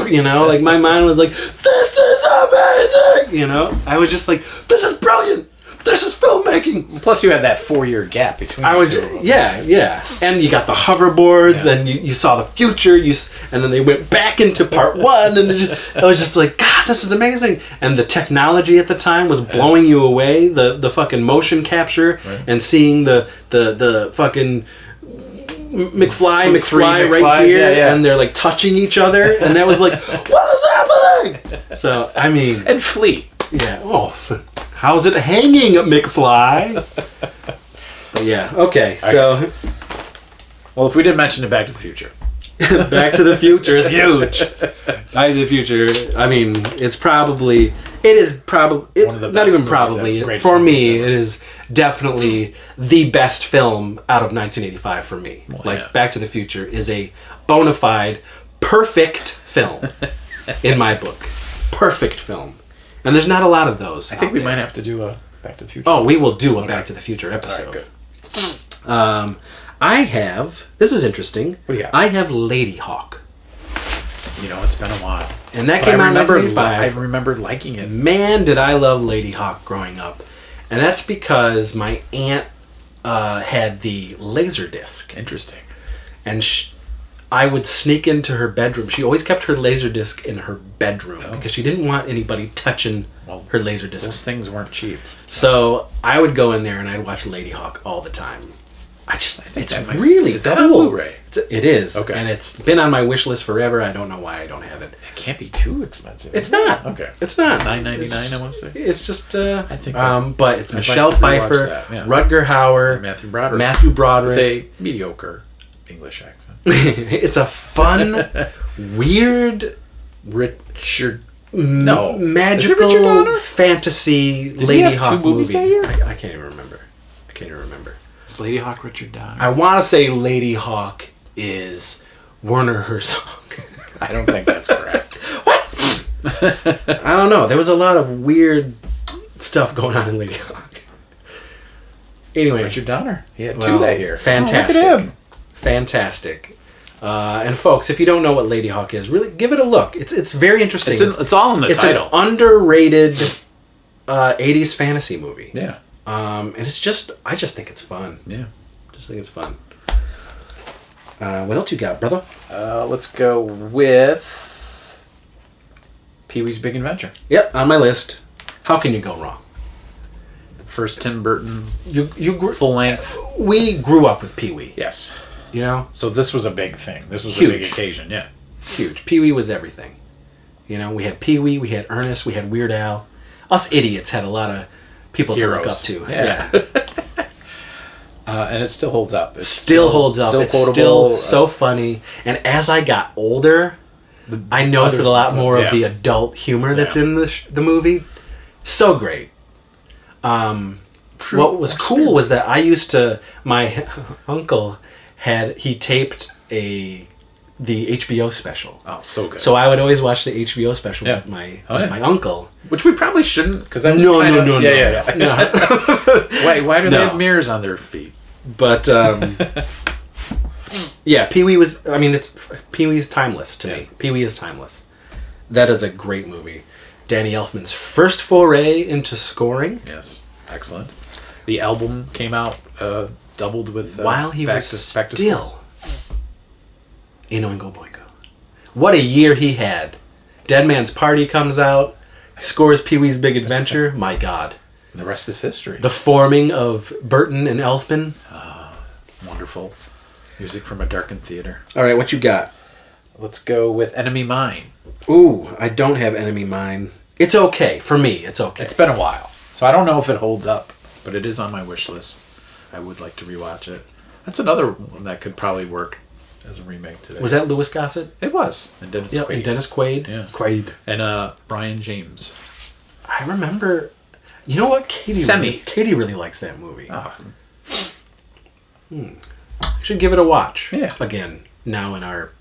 you know, like my mind was like, this is amazing! You know? I was just like, this is brilliant! This is filmmaking! Plus you had that 4-year gap between the two. Yeah. And you got the hoverboards, and you saw the future, and then they went back into part 1, and I was just like, God, this is amazing! And the technology at the time was blowing you away, the fucking motion capture, and seeing the fucking McFly right here, and they're like touching each other, and that was like, what is happening? So, I mean... And Flea. Yeah, how's it hanging, McFly? But yeah, okay, so... Well, if we didn't mention it, Back to the Future. Back to the Future is huge. Back to the Future, I mean, it's not even probably, for me, it is definitely the best film out of 1985 for me. Back to the Future is a bona fide, perfect film in my book. Perfect film. And there's not a lot of those. I think we might have to do a Back to the Future. Oh, we will do a Back to the Future episode. All right, good. This is interesting. What do you got? I have Lady Hawk. You know, it's been a while. And that came out in 1985. I remember liking it. Man, did I love Lady Hawk growing up. And that's because my aunt had the Laserdisc. Interesting. And I would sneak into her bedroom. She always kept her Laserdisc in her bedroom because she didn't want anybody touching her Laserdisc. Those things weren't cheap. So I would go in there and I'd watch Lady Hawk all the time. It's really cool. Is that on Blu-ray? It is. Okay. And it's been on my wish list forever. I don't know why I don't have it. It can't be too expensive. It's not. Okay. It's not. $9.99, I want to say. It's just, I think but it's Michelle Pfeiffer, Rutger Hauer, Matthew Broderick. With a mediocre English accent. It's a fun, weird, magical fantasy Lady Hawk movie. I can't even remember. I can't even remember. Is Lady Hawk Richard Donner? I want to say Lady Hawk is Werner Herzog. I don't think that's correct. I don't know. There was a lot of weird stuff going on in Lady Hawk. Anyway. Richard Donner. He had 2 that year. Fantastic. Oh, look at him. Fantastic. And folks, if you don't know what Lady Hawk is, really give it a look. It's very interesting. It's all in the title. It's an underrated 80s fantasy movie. Yeah. And I just think it's fun. Yeah. Just think it's fun. What else you got, brother? Let's go with Pee-wee's Big Adventure. Yep, on my list. How can you go wrong? First Tim Burton full length. We grew up with Pee-wee. Yes. You know? So this was a big thing. This was Huge. a big occasion, yeah. Huge. Pee-wee was everything. You know, we had Pee-wee, we had Ernest, we had Weird Al. Us idiots had a lot of people to look up to. Yeah. And it still holds up. It still holds up. It's still so funny. And as I got older, I noticed a lot more of the adult humor that's in the movie. So great. What was cool was that I used to... My uncle he taped the HBO special. Oh, so good. So I would always watch the HBO special with my uncle. Which we probably shouldn't, because that was No. Why do they have mirrors on their feet? But yeah, Pee-wee was. I mean, Pee-wee's timeless to me. Pee-wee is timeless. That is a great movie. Danny Elfman's first foray into scoring. Yes, excellent. The album came out doubled with while he back was to still in Oingo Boingo. What a year he had! Dead Man's Party comes out, scores Pee-wee's Big Adventure. My God. And the rest is history. The forming of Burton and Elfman. Wonderful. Music from a darkened theater. All right, what you got? Let's go with Enemy Mine. Ooh, I don't have Enemy Mine. It's okay. For me, it's okay. It's been a while, so I don't know if it holds up, but it is on my wish list. I would like to rewatch it. That's another one that could probably work as a remake today. Was that Louis Gossett? It was. And Dennis Quaid. And Dennis Quaid. Yeah. Quaid. And Brian James. I remember... You know what? Katie really likes that movie. Ah. I should give it a watch. Yeah. Again, now in our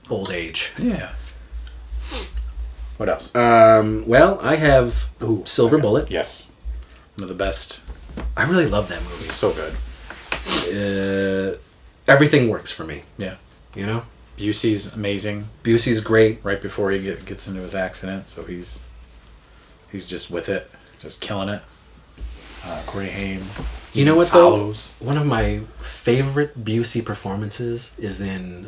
old age. Yeah. What else? Well, I have Silver Bullet. Yes. One of the best. I really love that movie. It's so good. Everything works for me. Yeah. You know? Busey's amazing. Busey's great. Right before he gets into his accident, so he's just with it. Just killing it. Corey Haim. You know what, follows. though? One of my favorite Busey performances is in...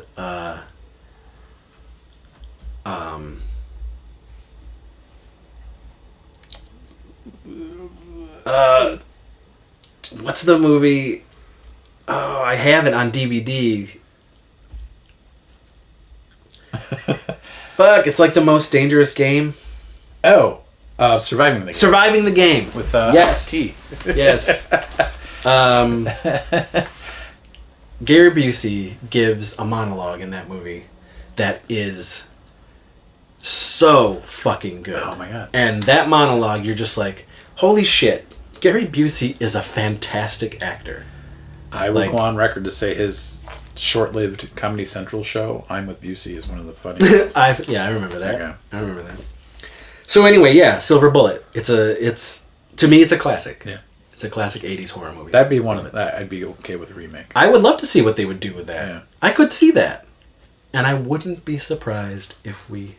what's the movie? Oh, I have it on DVD. Fuck, it's like The Most Dangerous Game. Oh. Surviving the Game. Surviving the Game. With yes. T. Yes. Gary Busey gives a monologue in that movie that is so fucking good. Oh my God. And that monologue, you're just like, holy shit, Gary Busey is a fantastic actor. I will go on record to say his short-lived Comedy Central show, I'm with Busey, is one of the funniest. I remember that. Okay. I remember that. So anyway, yeah, Silver Bullet. To me, it's a classic. Yeah. It's a classic 80s horror movie. That'd be one of that. I'd be okay with a remake. I would love to see what they would do with that. Yeah. I could see that. And I wouldn't be surprised if we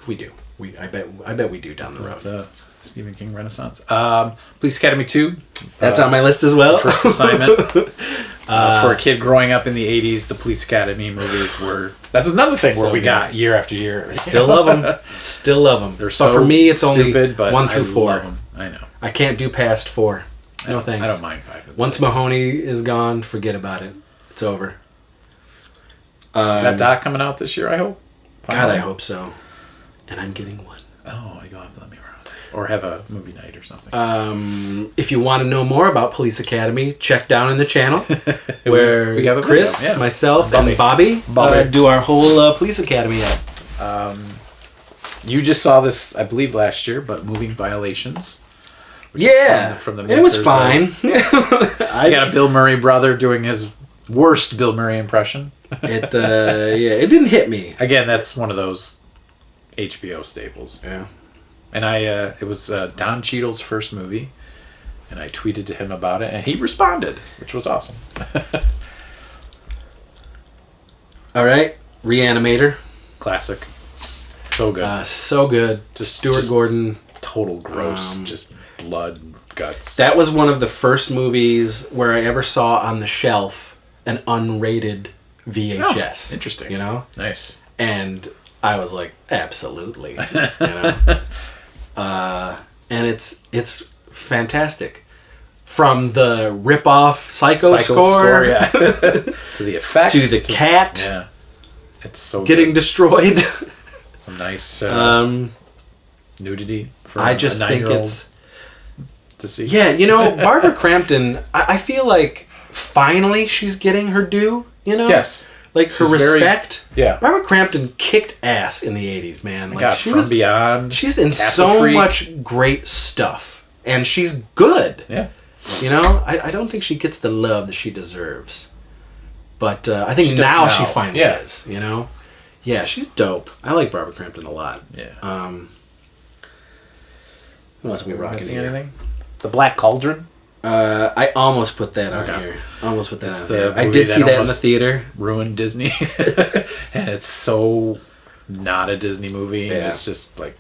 do. I bet we do down the road. The Stephen King Renaissance. Police Academy 2. That's on my list as well. First assignment. For a kid growing up in the 80s, the Police Academy movies were... That's another thing where we got year after year. Still love them. Still love them. They're so but for me, it's stupid, only 1 through 4. Love them. I know. I can't do past 4. No thanks. I don't mind 5. Once 6. Mahoney is gone, forget about it. It's over. Is that doc coming out this year, I hope? God, I hope so. And I'm getting one. Oh, you'll have to let me around. Or have a movie night or something. If you want to know more about Police Academy, check down in the channel where we have a Chris, video, yeah. myself, and Bobby do our whole Police Academy ad. You just saw this, I believe, last year, but Moving Violations Yeah, from the it was fine. I got a Bill Murray brother doing his worst Bill Murray impression. It didn't hit me. Again, that's one of those HBO staples. Yeah. And it was Don Cheadle's first movie, and I tweeted to him about it, and he responded, which was awesome. All right, Reanimator. Classic. So good. So good. Just Stuart Gordon. Total gross. Just blood, guts. That was one of the first movies where I ever saw on the shelf an unrated VHS. Oh, interesting. You know? Nice. And I was like, absolutely. And it's fantastic. From the rip-off Psycho score yeah. to the effects. to the cat yeah. It's so getting destroyed. Some nice nudity for I just a think 9-year-old it's... to see. Yeah, Barbara Crampton, I feel like finally she's getting her due, Yes. Like her respect. Yeah. Barbara Crampton kicked ass in the 80s, man. Like God, From Beyond. She's in Castle so Freak. much great stuff. And she's good. Yeah. I don't think she gets the love that she deserves. But I think now she finally is, Yeah, she's dope. I like Barbara Crampton a lot. Yeah. What else are we rocking Missing here? anything? The Black Cauldron. I almost put that on Okay. here. Almost put that It's on the here. I movie did see that that in the almost theater. Ruined Disney. And it's so not a Disney movie. Yeah. And it's just like,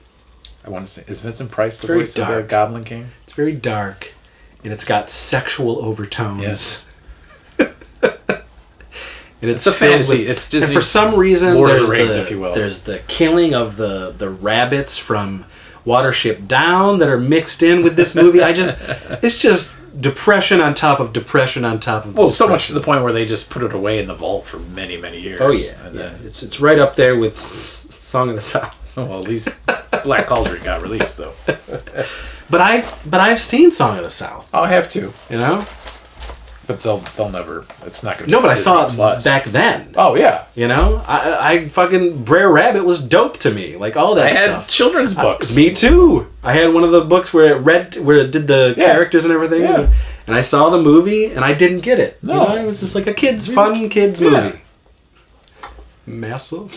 I want to say, is Vincent Price the very voice of dark. the Goblin King? It's very dark, and it's got sexual overtones. Yes. And It's a filled fantasy. with- It's Disney. And for some reason, Lord of there's the Rings, if you will. There's the killing of the rabbits from Watership Down that are mixed in with this movie. It's just depression on top of depression on top of. Well, so much to depression. the point where they just put it away in the vault for many, many years. Oh yeah, And yeah. then, It's right up there with Song of the South. well, at least Black Cauldron got released though. But I've seen Song of the South. I'll have to, But they'll never. It's not gonna. no, be but I saw Disney it Plus. back then. Oh yeah, I fucking Brer Rabbit was dope to me. Like all that I had stuff. children's books. Me too. I had one of the books where it did the characters and everything. Yeah. And I saw the movie and I didn't get it. No. It was just like a fun kids movie. Massive.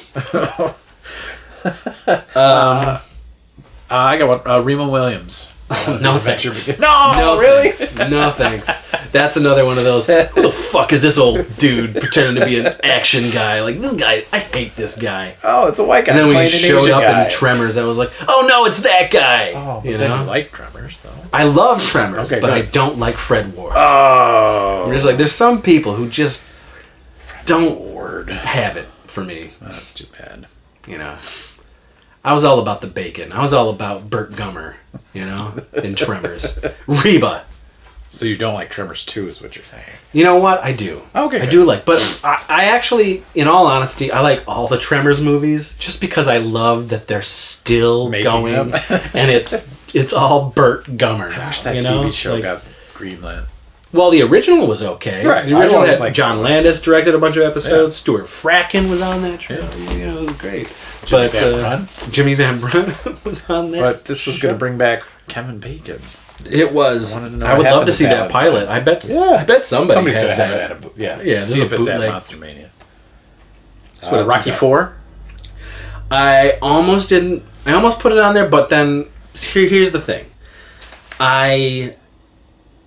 I got one. Remo Williams. No Adventure thanks. Begins. No, really? Thanks. No thanks. That's another one of those. Who the fuck is this old dude pretending to be an action guy? Like this guy, I hate this guy. Oh, it's a white guy. And then when he playing an showed Asian up guy. in Tremors, I was like, oh no, it's that guy. Oh, but then you like Tremors though. I love Tremors, Okay, but good. I don't like Fred Ward. Oh, I'm just like, there's some people who just don't Ward. have it for me. That's too bad. I was all about the bacon. I was all about Burt Gummer, in Tremors. Reba. So you don't like Tremors 2 is what you're saying. You know what? I do. Okay, I good. do like, but I actually, in all honesty, I like all the Tremors movies just because I love that they're still Making going, them. and it's all Burt Gummer. I now, wish that TV show Like, got greenlit. Well, the original was okay. Right. The I original always had liked John it. Landis directed a bunch of episodes. Yeah. Stuart Fracken was on that show. Yeah. It was great. Jimmy Van Brun? Jimmy Van Brun was on that. But this was going to bring back Kevin Bacon. It was. I wanted to know I what would love happened to to see that Valentine. pilot. I bet somebody's Somebody's has going to have that. it at a yeah. Yeah, See there's if a it's at bootleg. Monster Mania. what it Rocky comes 4? I almost didn't. I almost put it on there, but then here's the thing. I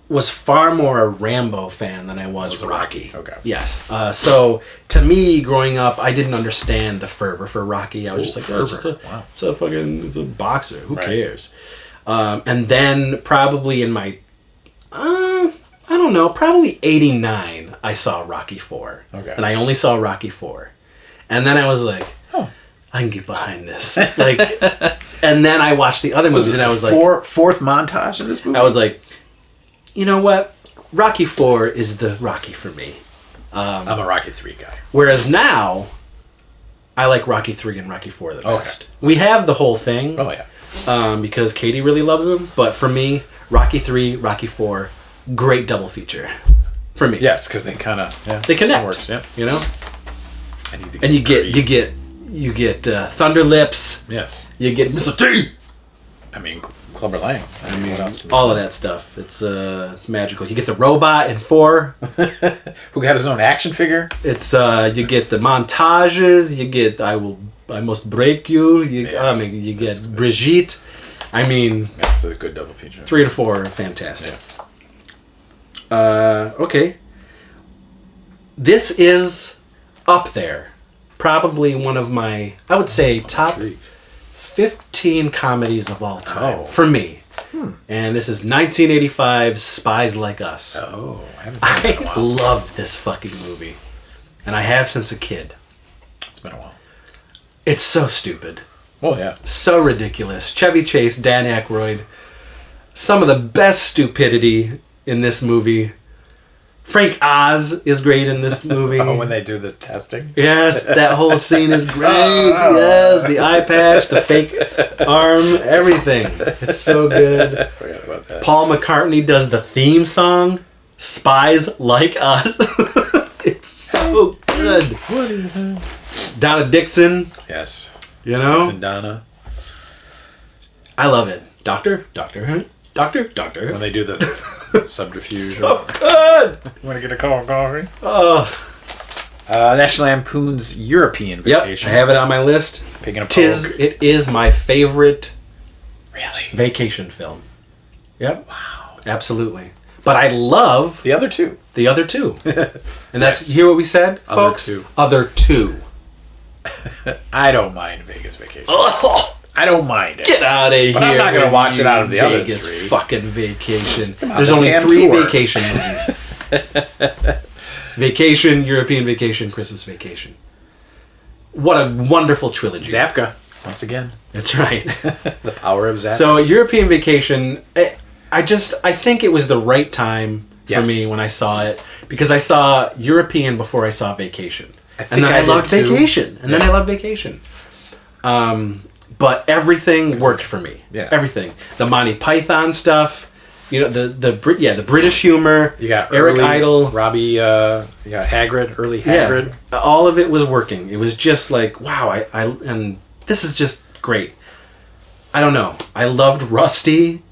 was far more a Rambo fan than I was Rocky. Okay. Yes. So to me, growing up, I didn't understand the fervor for Rocky. I was just like, oh, it's a fucking boxer. Who cares? And then probably in my, I don't know, probably 89, I saw Rocky 4. Okay. And I only saw Rocky 4. And then I was like, I can get behind this. Like, and then I watched the other movies and I was like, fourth montage of this movie? I was like, you know what? Rocky 4 is the Rocky for me. I'm a Rocky 3 guy. Whereas now, I like Rocky 3 and Rocky 4 the best. Okay. We have the whole thing. Oh, yeah. Because Katie really loves them. But for me, Rocky 3, Rocky 4, great double feature. For me. Yes, because they kind of... Yeah, They connect. That works, yeah. You know? And you get Thunder Lips. Yes. You get Mr. T. I mean, Clubber Lang. I mean, all of that stuff. It's magical. You get the robot in 4. Who got his own action figure. It's you get the montages. You get I must break you. You get Brigitte. I mean, that's a good double feature. 3 and 4 are fantastic. Yeah. Okay. This is up there. Probably one of my, I would say, top 15 comedies of all time for me. And this is 1985's Spies Like Us. Oh, I haven't seen that in a while. I love this fucking movie. And I have since a kid. It's been a while. It's so stupid. Oh, yeah. So ridiculous. Chevy Chase, Dan Aykroyd. Some of the best stupidity in this movie. Frank Oz is great in this movie. Oh, when they do the testing? Yes, that whole scene is great. Yes, the eye patch, the fake arm, everything. It's so good. I forgot about that. Paul McCartney does the theme song, Spies Like Us. It's so good. Donna Dixon. Yes. You know? Dixon Donna. I love it. Doctor. When they do the subterfuge. So good. Want to get a cup of coffee? Oh. National Lampoon's European Vacation. Yep, I have it on my list. Picking up It is my favorite vacation film. Yep. Wow. Absolutely. But I love the other two. And that's, you hear what we said, folks? Other two. I don't mind Vegas Vacation. Oh, I don't mind it. get out of here. But I'm not going to watch it out of the other Vegas 3. fucking Vacation. On, There's the only damn 3 tour. vacation movies. Vacation, European Vacation, Christmas Vacation. What a wonderful trilogy. Zapka, once again. That's right. The power of Zapka. So European Vacation, I think it was the right time for me when I saw it, because I saw European before I saw Vacation. And then I loved Vacation. And then I loved Vacation. But everything worked for me. Yeah. Everything. The Monty Python stuff, you know, the British humor. You got Eric Idle, Robbie. You got Hagrid, early Hagrid. Yeah, all of it was working. It was just like, wow, and this is just great. I don't know. I loved Rusty,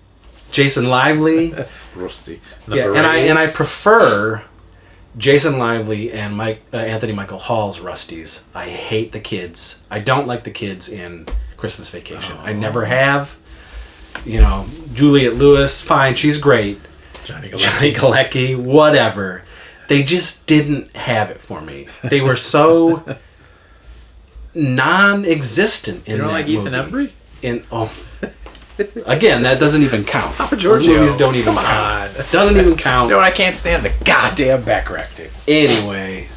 Jason Lively. Rusty. Yeah, and I prefer Jason Lively and Anthony Michael Hall's Rusties. I hate the kids. I don't like the kids in Christmas Vacation. I never have. You know, Juliette Lewis, fine, she's great. Johnny Galecki, whatever. They just didn't have it for me. They were so non-existent in that movie. You don't like Ethan Embry? Again, that doesn't even count. Papa Giorgio. Those movies don't even count. Doesn't even count. You know what? I can't stand the goddamn Baccarat tables. Anyway,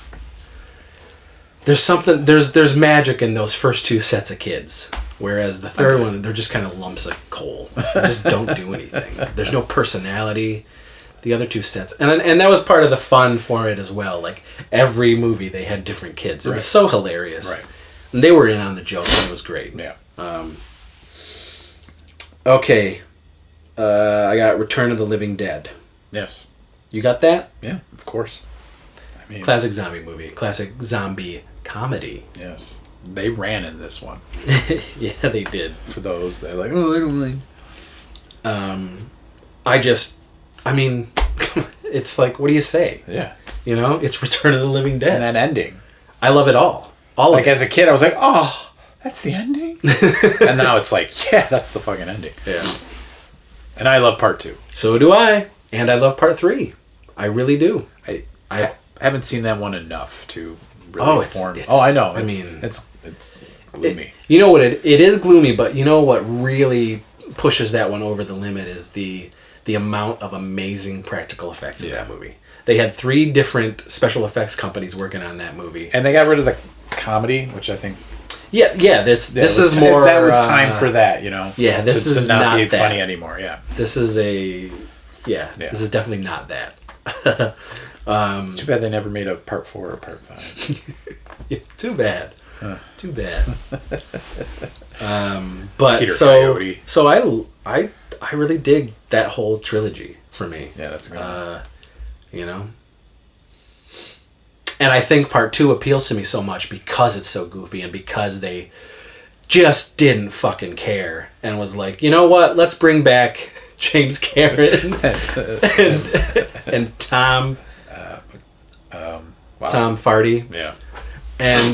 there's magic in those first 2 sets of kids. Whereas the third one, they're just kind of lumps of coal. They just don't do anything. There's no personality. The other 2 sets. And that was part of the fun for it as well. Like, every movie, they had different kids. It was so hilarious. Right. And they were in on the joke. It was great. Yeah. Okay. I got Return of the Living Dead. Yes. You got that? Yeah, of course. I mean, classic zombie movie. Classic zombie comedy. Yes. They ran in this one. Yeah, they did. For those, they're like, oh, I don't like. I mean, it's like, what do you say? Yeah. You know, it's Return of the Living Dead. And that ending. I love it all. Like, as a kid, I was like, oh, that's the ending? And now it's like, yeah, that's the fucking ending. Yeah. And I love part 2. So do I. And I love part 3. I really do. I haven't seen that one enough to really form. I know. I mean, it's gloomy. You know what? It is gloomy, but you know what really pushes that one over the limit is the amount of amazing practical effects in that movie. They had 3 different special effects companies working on that movie. And they got rid of the comedy, which I think... Yeah, this is more... That was time for that, you know? Yeah, this is to not be that. funny anymore, yeah. This is this is definitely not that. It's too bad they never made a part 4 or part 5. Yeah, too bad. Too bad. But Peter so Coyote. So I really dig that whole trilogy for me. Yeah, that's a good one. You know? And I think part 2 appeals to me so much because it's so goofy and because they just didn't fucking care and was like, you know what? Let's bring back James Cameron and Tom. Wow. Tom Farty. Yeah. And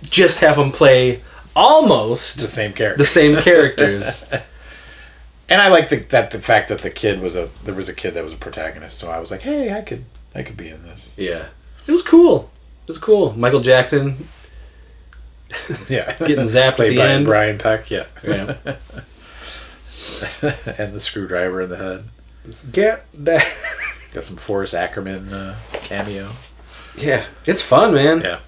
just have them play almost the same characters. The same characters. And I like the fact that there was a kid that was a protagonist, so I was like, hey, I could be in this. Yeah. It was cool. Michael Jackson. Yeah. Getting zapped Played at the by end. Brian Peck, yeah. Yeah. And the screwdriver in the head. Get that. Got some Forrest Ackerman cameo. Yeah. It's fun, man. Yeah.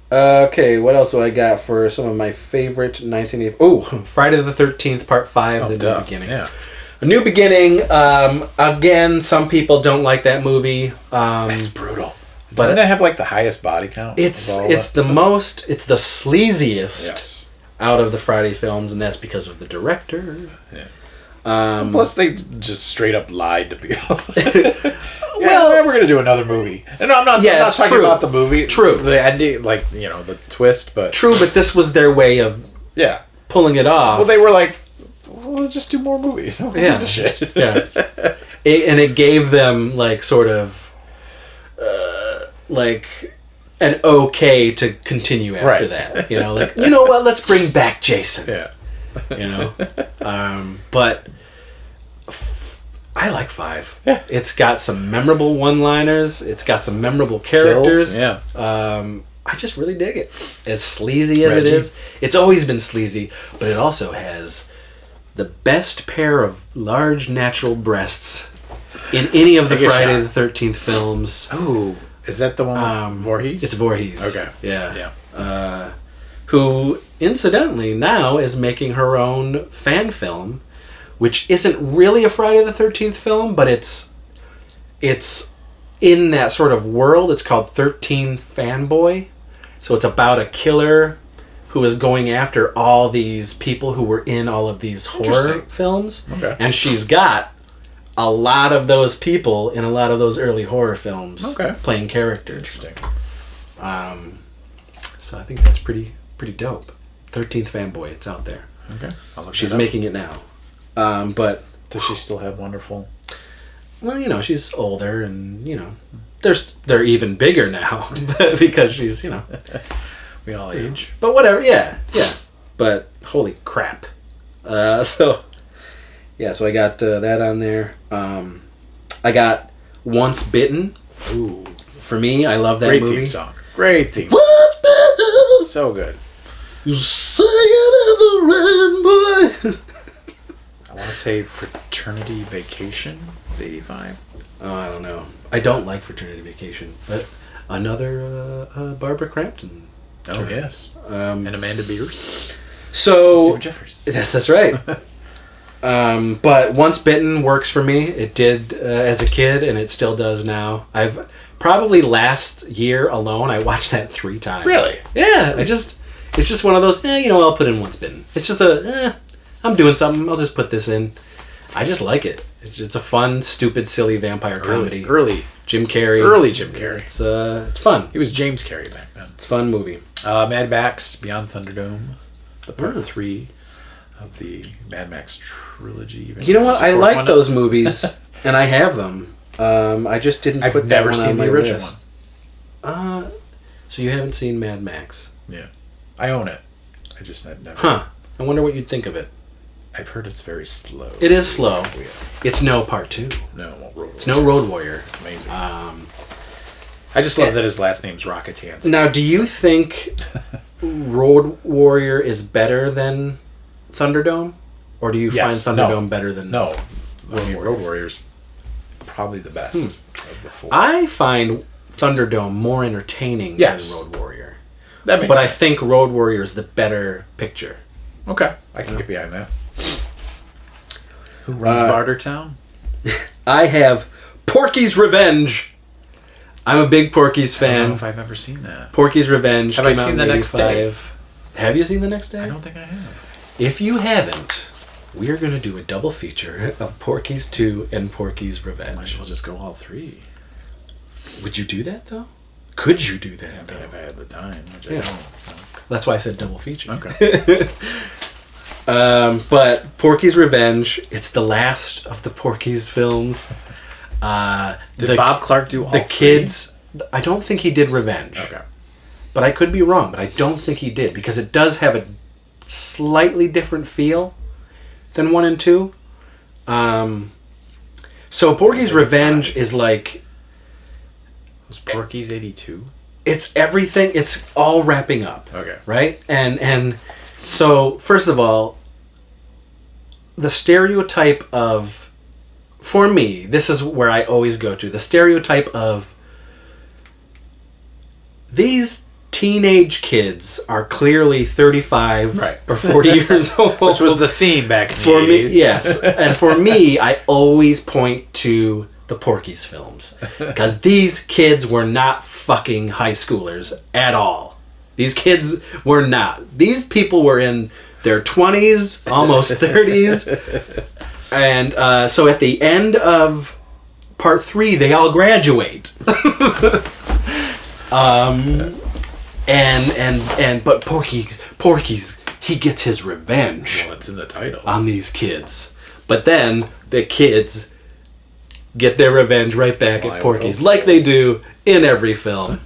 Okay, what else do I got for some of my favorite 1980... Oh, Friday the 13th, Part 5, The New Beginning. Yeah. A New Beginning, again, some people don't like that movie. It's brutal. But doesn't it have like the highest body count? It's the sleaziest out of the Friday films, and that's because of the director. Yeah. Plus, they just straight up lied to people. Well, we're gonna do another movie. And I'm not talking about the movie. True. The ending, like, the twist, but true. But this was their way of pulling it off. Well, they were like, let's just do more movies. Who gives a shit? Yeah. And it gave them like sort of like an okay to continue after that. Like, you know what? Let's bring back Jason. Yeah. But I like 5. Yeah. It's got some memorable one-liners. It's got some memorable characters. Kills, I just really dig it. As sleazy as it is. It's always been sleazy, but it also has the best pair of large natural breasts in any of the Friday the 13th films. Ooh. Is that the one with Voorhees? It's Voorhees. Okay. Yeah. Who, incidentally, now is making her own fan film, which isn't really a Friday the 13th film, but it's in that sort of world. It's called 13 Fanboy. So it's about a killer who is going after all these people who were in all of these horror films. Okay. And she's got a lot of those people in a lot of those early horror films playing characters. Interesting. So I think that's pretty dope. 13th Fanboy, it's out there. Okay. She's making it now. But does she still have wonderful? Well, she's older, and they're even bigger now because she's we all age. But whatever, yeah. But holy crap! So I got that on there. I got Once Bitten. Ooh, for me, I love that movie. Great theme song. Great theme. Once Bitten. So good. You singing in the rainbow. I want to say Fraternity Vacation was 85. Oh, I don't know. I don't like Fraternity Vacation, but another Barbara Crampton. Oh, yes. And Amanda Beers. So Steve Jeffers. That's right. But Once Bitten works for me. It did as a kid, and it still does now. I've probably last year alone, I watched that 3 times. Really? Yeah. It's just one of those. I'll put in Once Bitten. It's just I'm doing something. I'll just put this in. I just like it. It's a fun, stupid, silly vampire comedy. Early Jim Carrey. Early Jim Carrey. It's fun. He was James Carrey back then. It's a fun movie. Mad Max Beyond Thunderdome, the part 3 of the Mad Max trilogy. You know what? I like those movies, and I have them. I just didn't put that one on my original list. one. So you haven't seen Mad Max? Yeah, I own it. I just never. Huh. I wonder what you'd think of it. I've heard it's very slow. It is slow. Yeah. It's no Part 2. No, it's no Road Warrior. It's amazing. I just love that his last name's Rocketansky. Now, do you think Road Warrior is better than Thunderdome? Or do you find Thunderdome better than Road Warrior's probably the best of the 4. I find Thunderdome more entertaining than Road Warrior. That makes sense. I think Road Warrior is the better picture. Okay. I can get behind that. Who runs Bartertown? I have Porky's Revenge. I'm a big Porky's fan. I don't know if I've ever seen that. Porky's Revenge. Have I seen The Next Day? Have you seen The Next Day? I don't think I have. If you haven't, we are going to do a double feature of Porky's 2 and Porky's Revenge. Might as well just go all 3. Would you do that, though? could you do that? I mean, if I had the time, which I Yeah. don't. So. That's why I said double feature. Okay. But Porky's Revenge, it's the last of the Porky's films. Did Bob Clark do all the three? kids? I don't think he did Revenge. Okay. But I could be wrong, but I don't think he did, because it does have a slightly different feel than 1 and 2. So Porky's Revenge is like... Was Porky's 82? It's everything. It's all wrapping up. Okay. Right? And so, first of all, the stereotype of... For me, this is where I always go to. The stereotype of... These teenage kids are clearly 35 Right. or 40 years old. Which was the theme back in the For 80s. me, yes. And for me, I always point to the Porky's films. Because these kids were not fucking high schoolers at all. These kids were not. These people were in their 20s, almost 30s. And so at the end of part 3, they all graduate. But Porky's, he gets his revenge Well, it's in the title. on these kids. But then the kids get their revenge right back Well, at I Porky's, hope like so. they do in every film.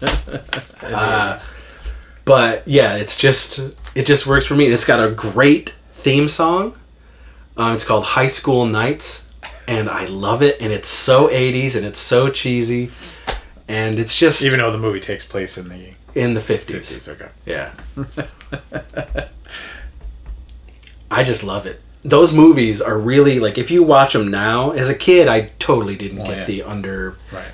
But yeah, it just works for me. It's got a great theme song. It's called High School Nights, and I love it. And it's so 80s, and it's so cheesy, and it's just Even though the movie takes place in the in the 50s. 50s. Okay. Yeah. I just love it. Those movies are really, like, if you watch them now, as a kid, I totally didn't get the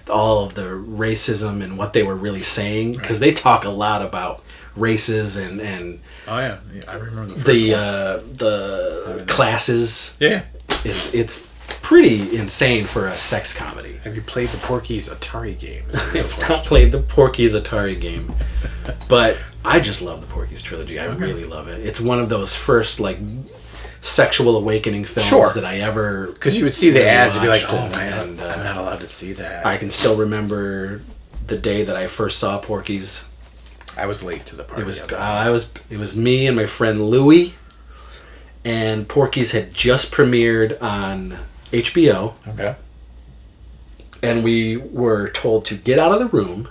all of the racism and what they were really saying, because they talk a lot about races and Oh yeah, I remember the first one. the classes. Yeah. It's pretty insane for a sex comedy. Have you played the Porky's Atari games? I've not played the Porky's Atari game, but I just love the Porky's trilogy. I really love it. It's one of those first, like, sexual awakening films that I ever... Because you would see the ads and be like, watched, oh man, and, I'm not allowed to see that. I can still remember the day that I first saw Porky's. I was late to the party. It was me and my friend Louie, and Porky's had just premiered on HBO. Okay. And we were told to get out of the room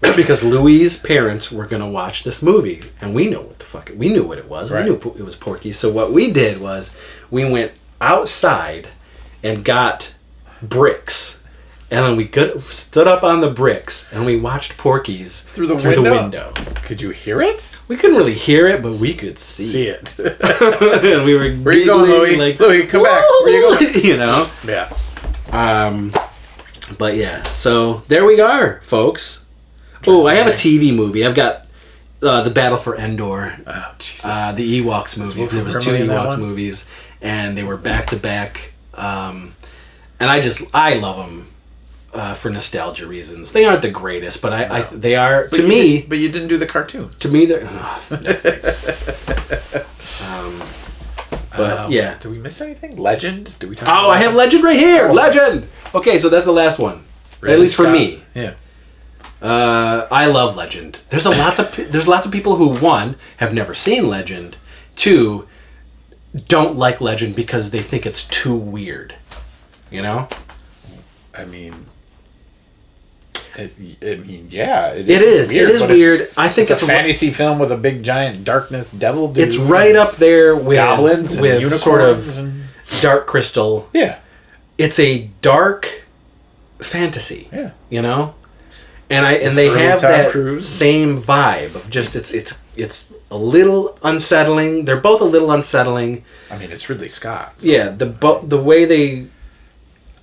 because Louie's parents were going to watch this movie, and we knew what it was. Right. We knew it was Porky. So what we did was we went outside and got bricks, and then we stood up on the bricks and we watched Porky's through the window. Could you hear it? We couldn't really hear it, but we could see it. And we were Where you going, Louie? like, Louie, come back. Where you going? You know? Yeah. But yeah, so there we are, folks. Oh, I have a TV movie. I've got the Battle for Endor. Oh, Jesus. The Ewoks movies. There was 2 Remember that Ewoks one? movies, and they were back to back. And I love them for nostalgia reasons. They aren't the greatest, but they are to me. But you didn't do the cartoon. To me, they're Netflix. But yeah. Did we miss anything? Legend? Did we talk? Oh, I have Legend right here. Legend. Okay, so that's the last one. At least for me. Yeah. I love Legend. There's lots of people who, 1, have never seen Legend, 2, don't like Legend because they think it's too weird. You know? I mean, yeah, it is. It is weird. I think it's a fantasy film with a big giant darkness devil dude. It's right up there with goblins and unicorns sort of and... Dark Crystal. Yeah. It's a dark fantasy. Yeah. You know? And they have that Cruise. same vibe of just it's a little unsettling. They're both a little unsettling. I mean, it's Ridley Scott. So. Yeah, the way they,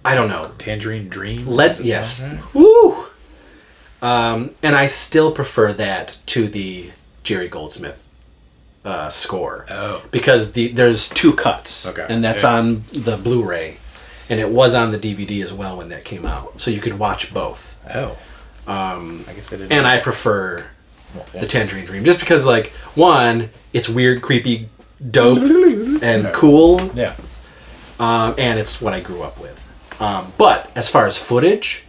I don't know. Tangerine Dream. Yes. Woo. And I still prefer that to the Jerry Goldsmith score. Oh. Because there's 2 cuts. Okay. And that's on the Blu-ray, and it was on the DVD as well when that came out, so you could watch both. Oh. I guess I didn't. And I prefer the Tangerine Dream just because, like, 1, it's weird, creepy, dope, and cool. Yeah. And it's what I grew up with. But as far as footage,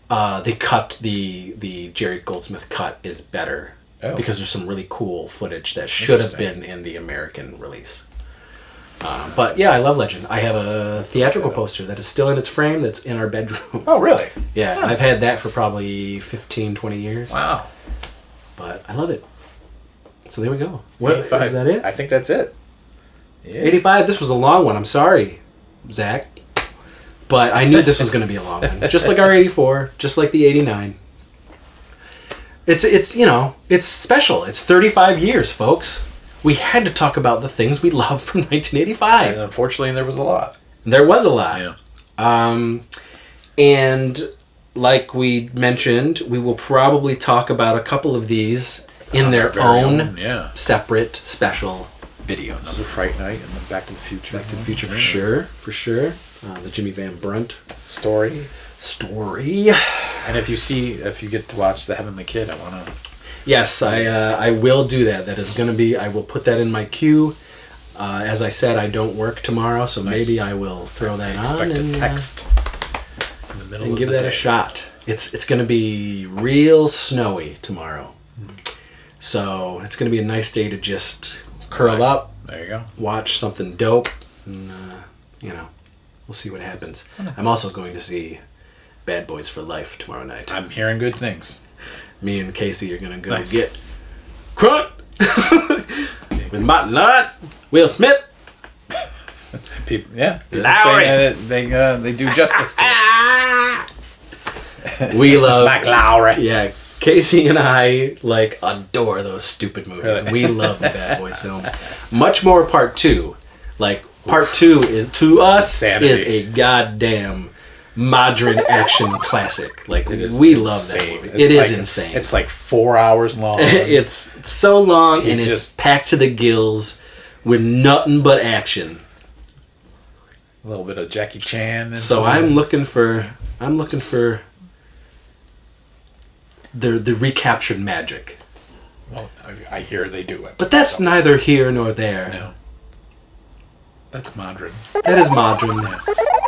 they cut the Jerry Goldsmith cut is better because there's some really cool footage that should have been in the American release. But yeah, I love Legend. I have a theatrical poster that is still in its frame that's in our bedroom. Oh, really? Yeah, I've had that for probably 15, 20 years. Wow. But I love it. So there we go. What, 85. is that it? I think that's it. Yeah. 85. This was a long one. I'm sorry, Zach. But I knew this was going to be a long one. Just like our 84. Just like the 89. It's you know, it's special. It's 35 years, folks. We had to talk about the things we love from 1985. And unfortunately, there was a lot. There was a lot. Yeah. And like we mentioned, we will probably talk about a couple of these in their own separate special videos. Another Fright Night and then Back to the Future. Back to the Future for sure. For sure. The Jimmy Van Brunt story. And if you get to watch The Heavenly Kid, I want to... Yes, I will do that. That is going to be... I will put that in my queue. As I said, I don't work tomorrow, so maybe I will throw that on. Expect a text in the middle of the day. And give that a shot. It's going to be real snowy tomorrow. So it's going to be a nice day to just curl up. There you go. Watch something dope. And, you know, we'll see what happens. I'm also going to see Bad Boys for Life tomorrow night. I'm hearing good things. Me and Casey are going to go get crunk with Martin Lawrence, Will Smith. People Lowry. They do justice to it. We love Mac Lowry. Yeah, Casey and I adore those stupid movies. We love the Bad Boys films. Much more Part 2. Part 2 is to us is a goddamn modern action classic. We love that movie. It is insane. It's 4 hours long. It's so long and it's packed to the gills with nothing but action. A little bit of Jackie Chan. So I'm looking for the recaptured magic. Well, I hear they do it. But that's neither here nor there. No. That's modern. That is modern. Yeah.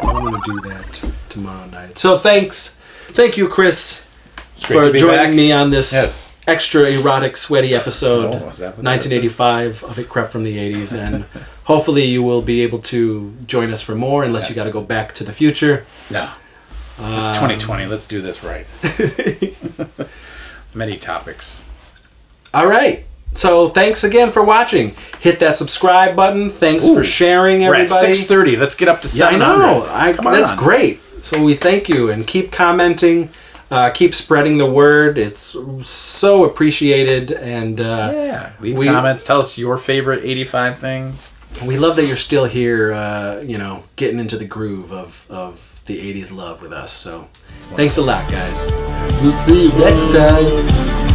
I'm going to do that tomorrow night. So thank you, Chris, for joining me on this extra erotic, sweaty episode, 1985 of It Crept from the 80s. And hopefully you will be able to join us for more, unless you got to go back to the future. No. It's 2020. Let's do this right. Many topics. All right. So thanks again for watching. Hit that subscribe button. Thanks for sharing, everybody. We're at 630. Let's get up to 700. I know. That's great. So we thank you, and keep commenting. Keep spreading the word. It's so appreciated. And leave comments. Tell us your favorite 85 things. We love that you're still here, getting into the groove of the 80s love with us. So thanks a lot, guys. We'll see you next time.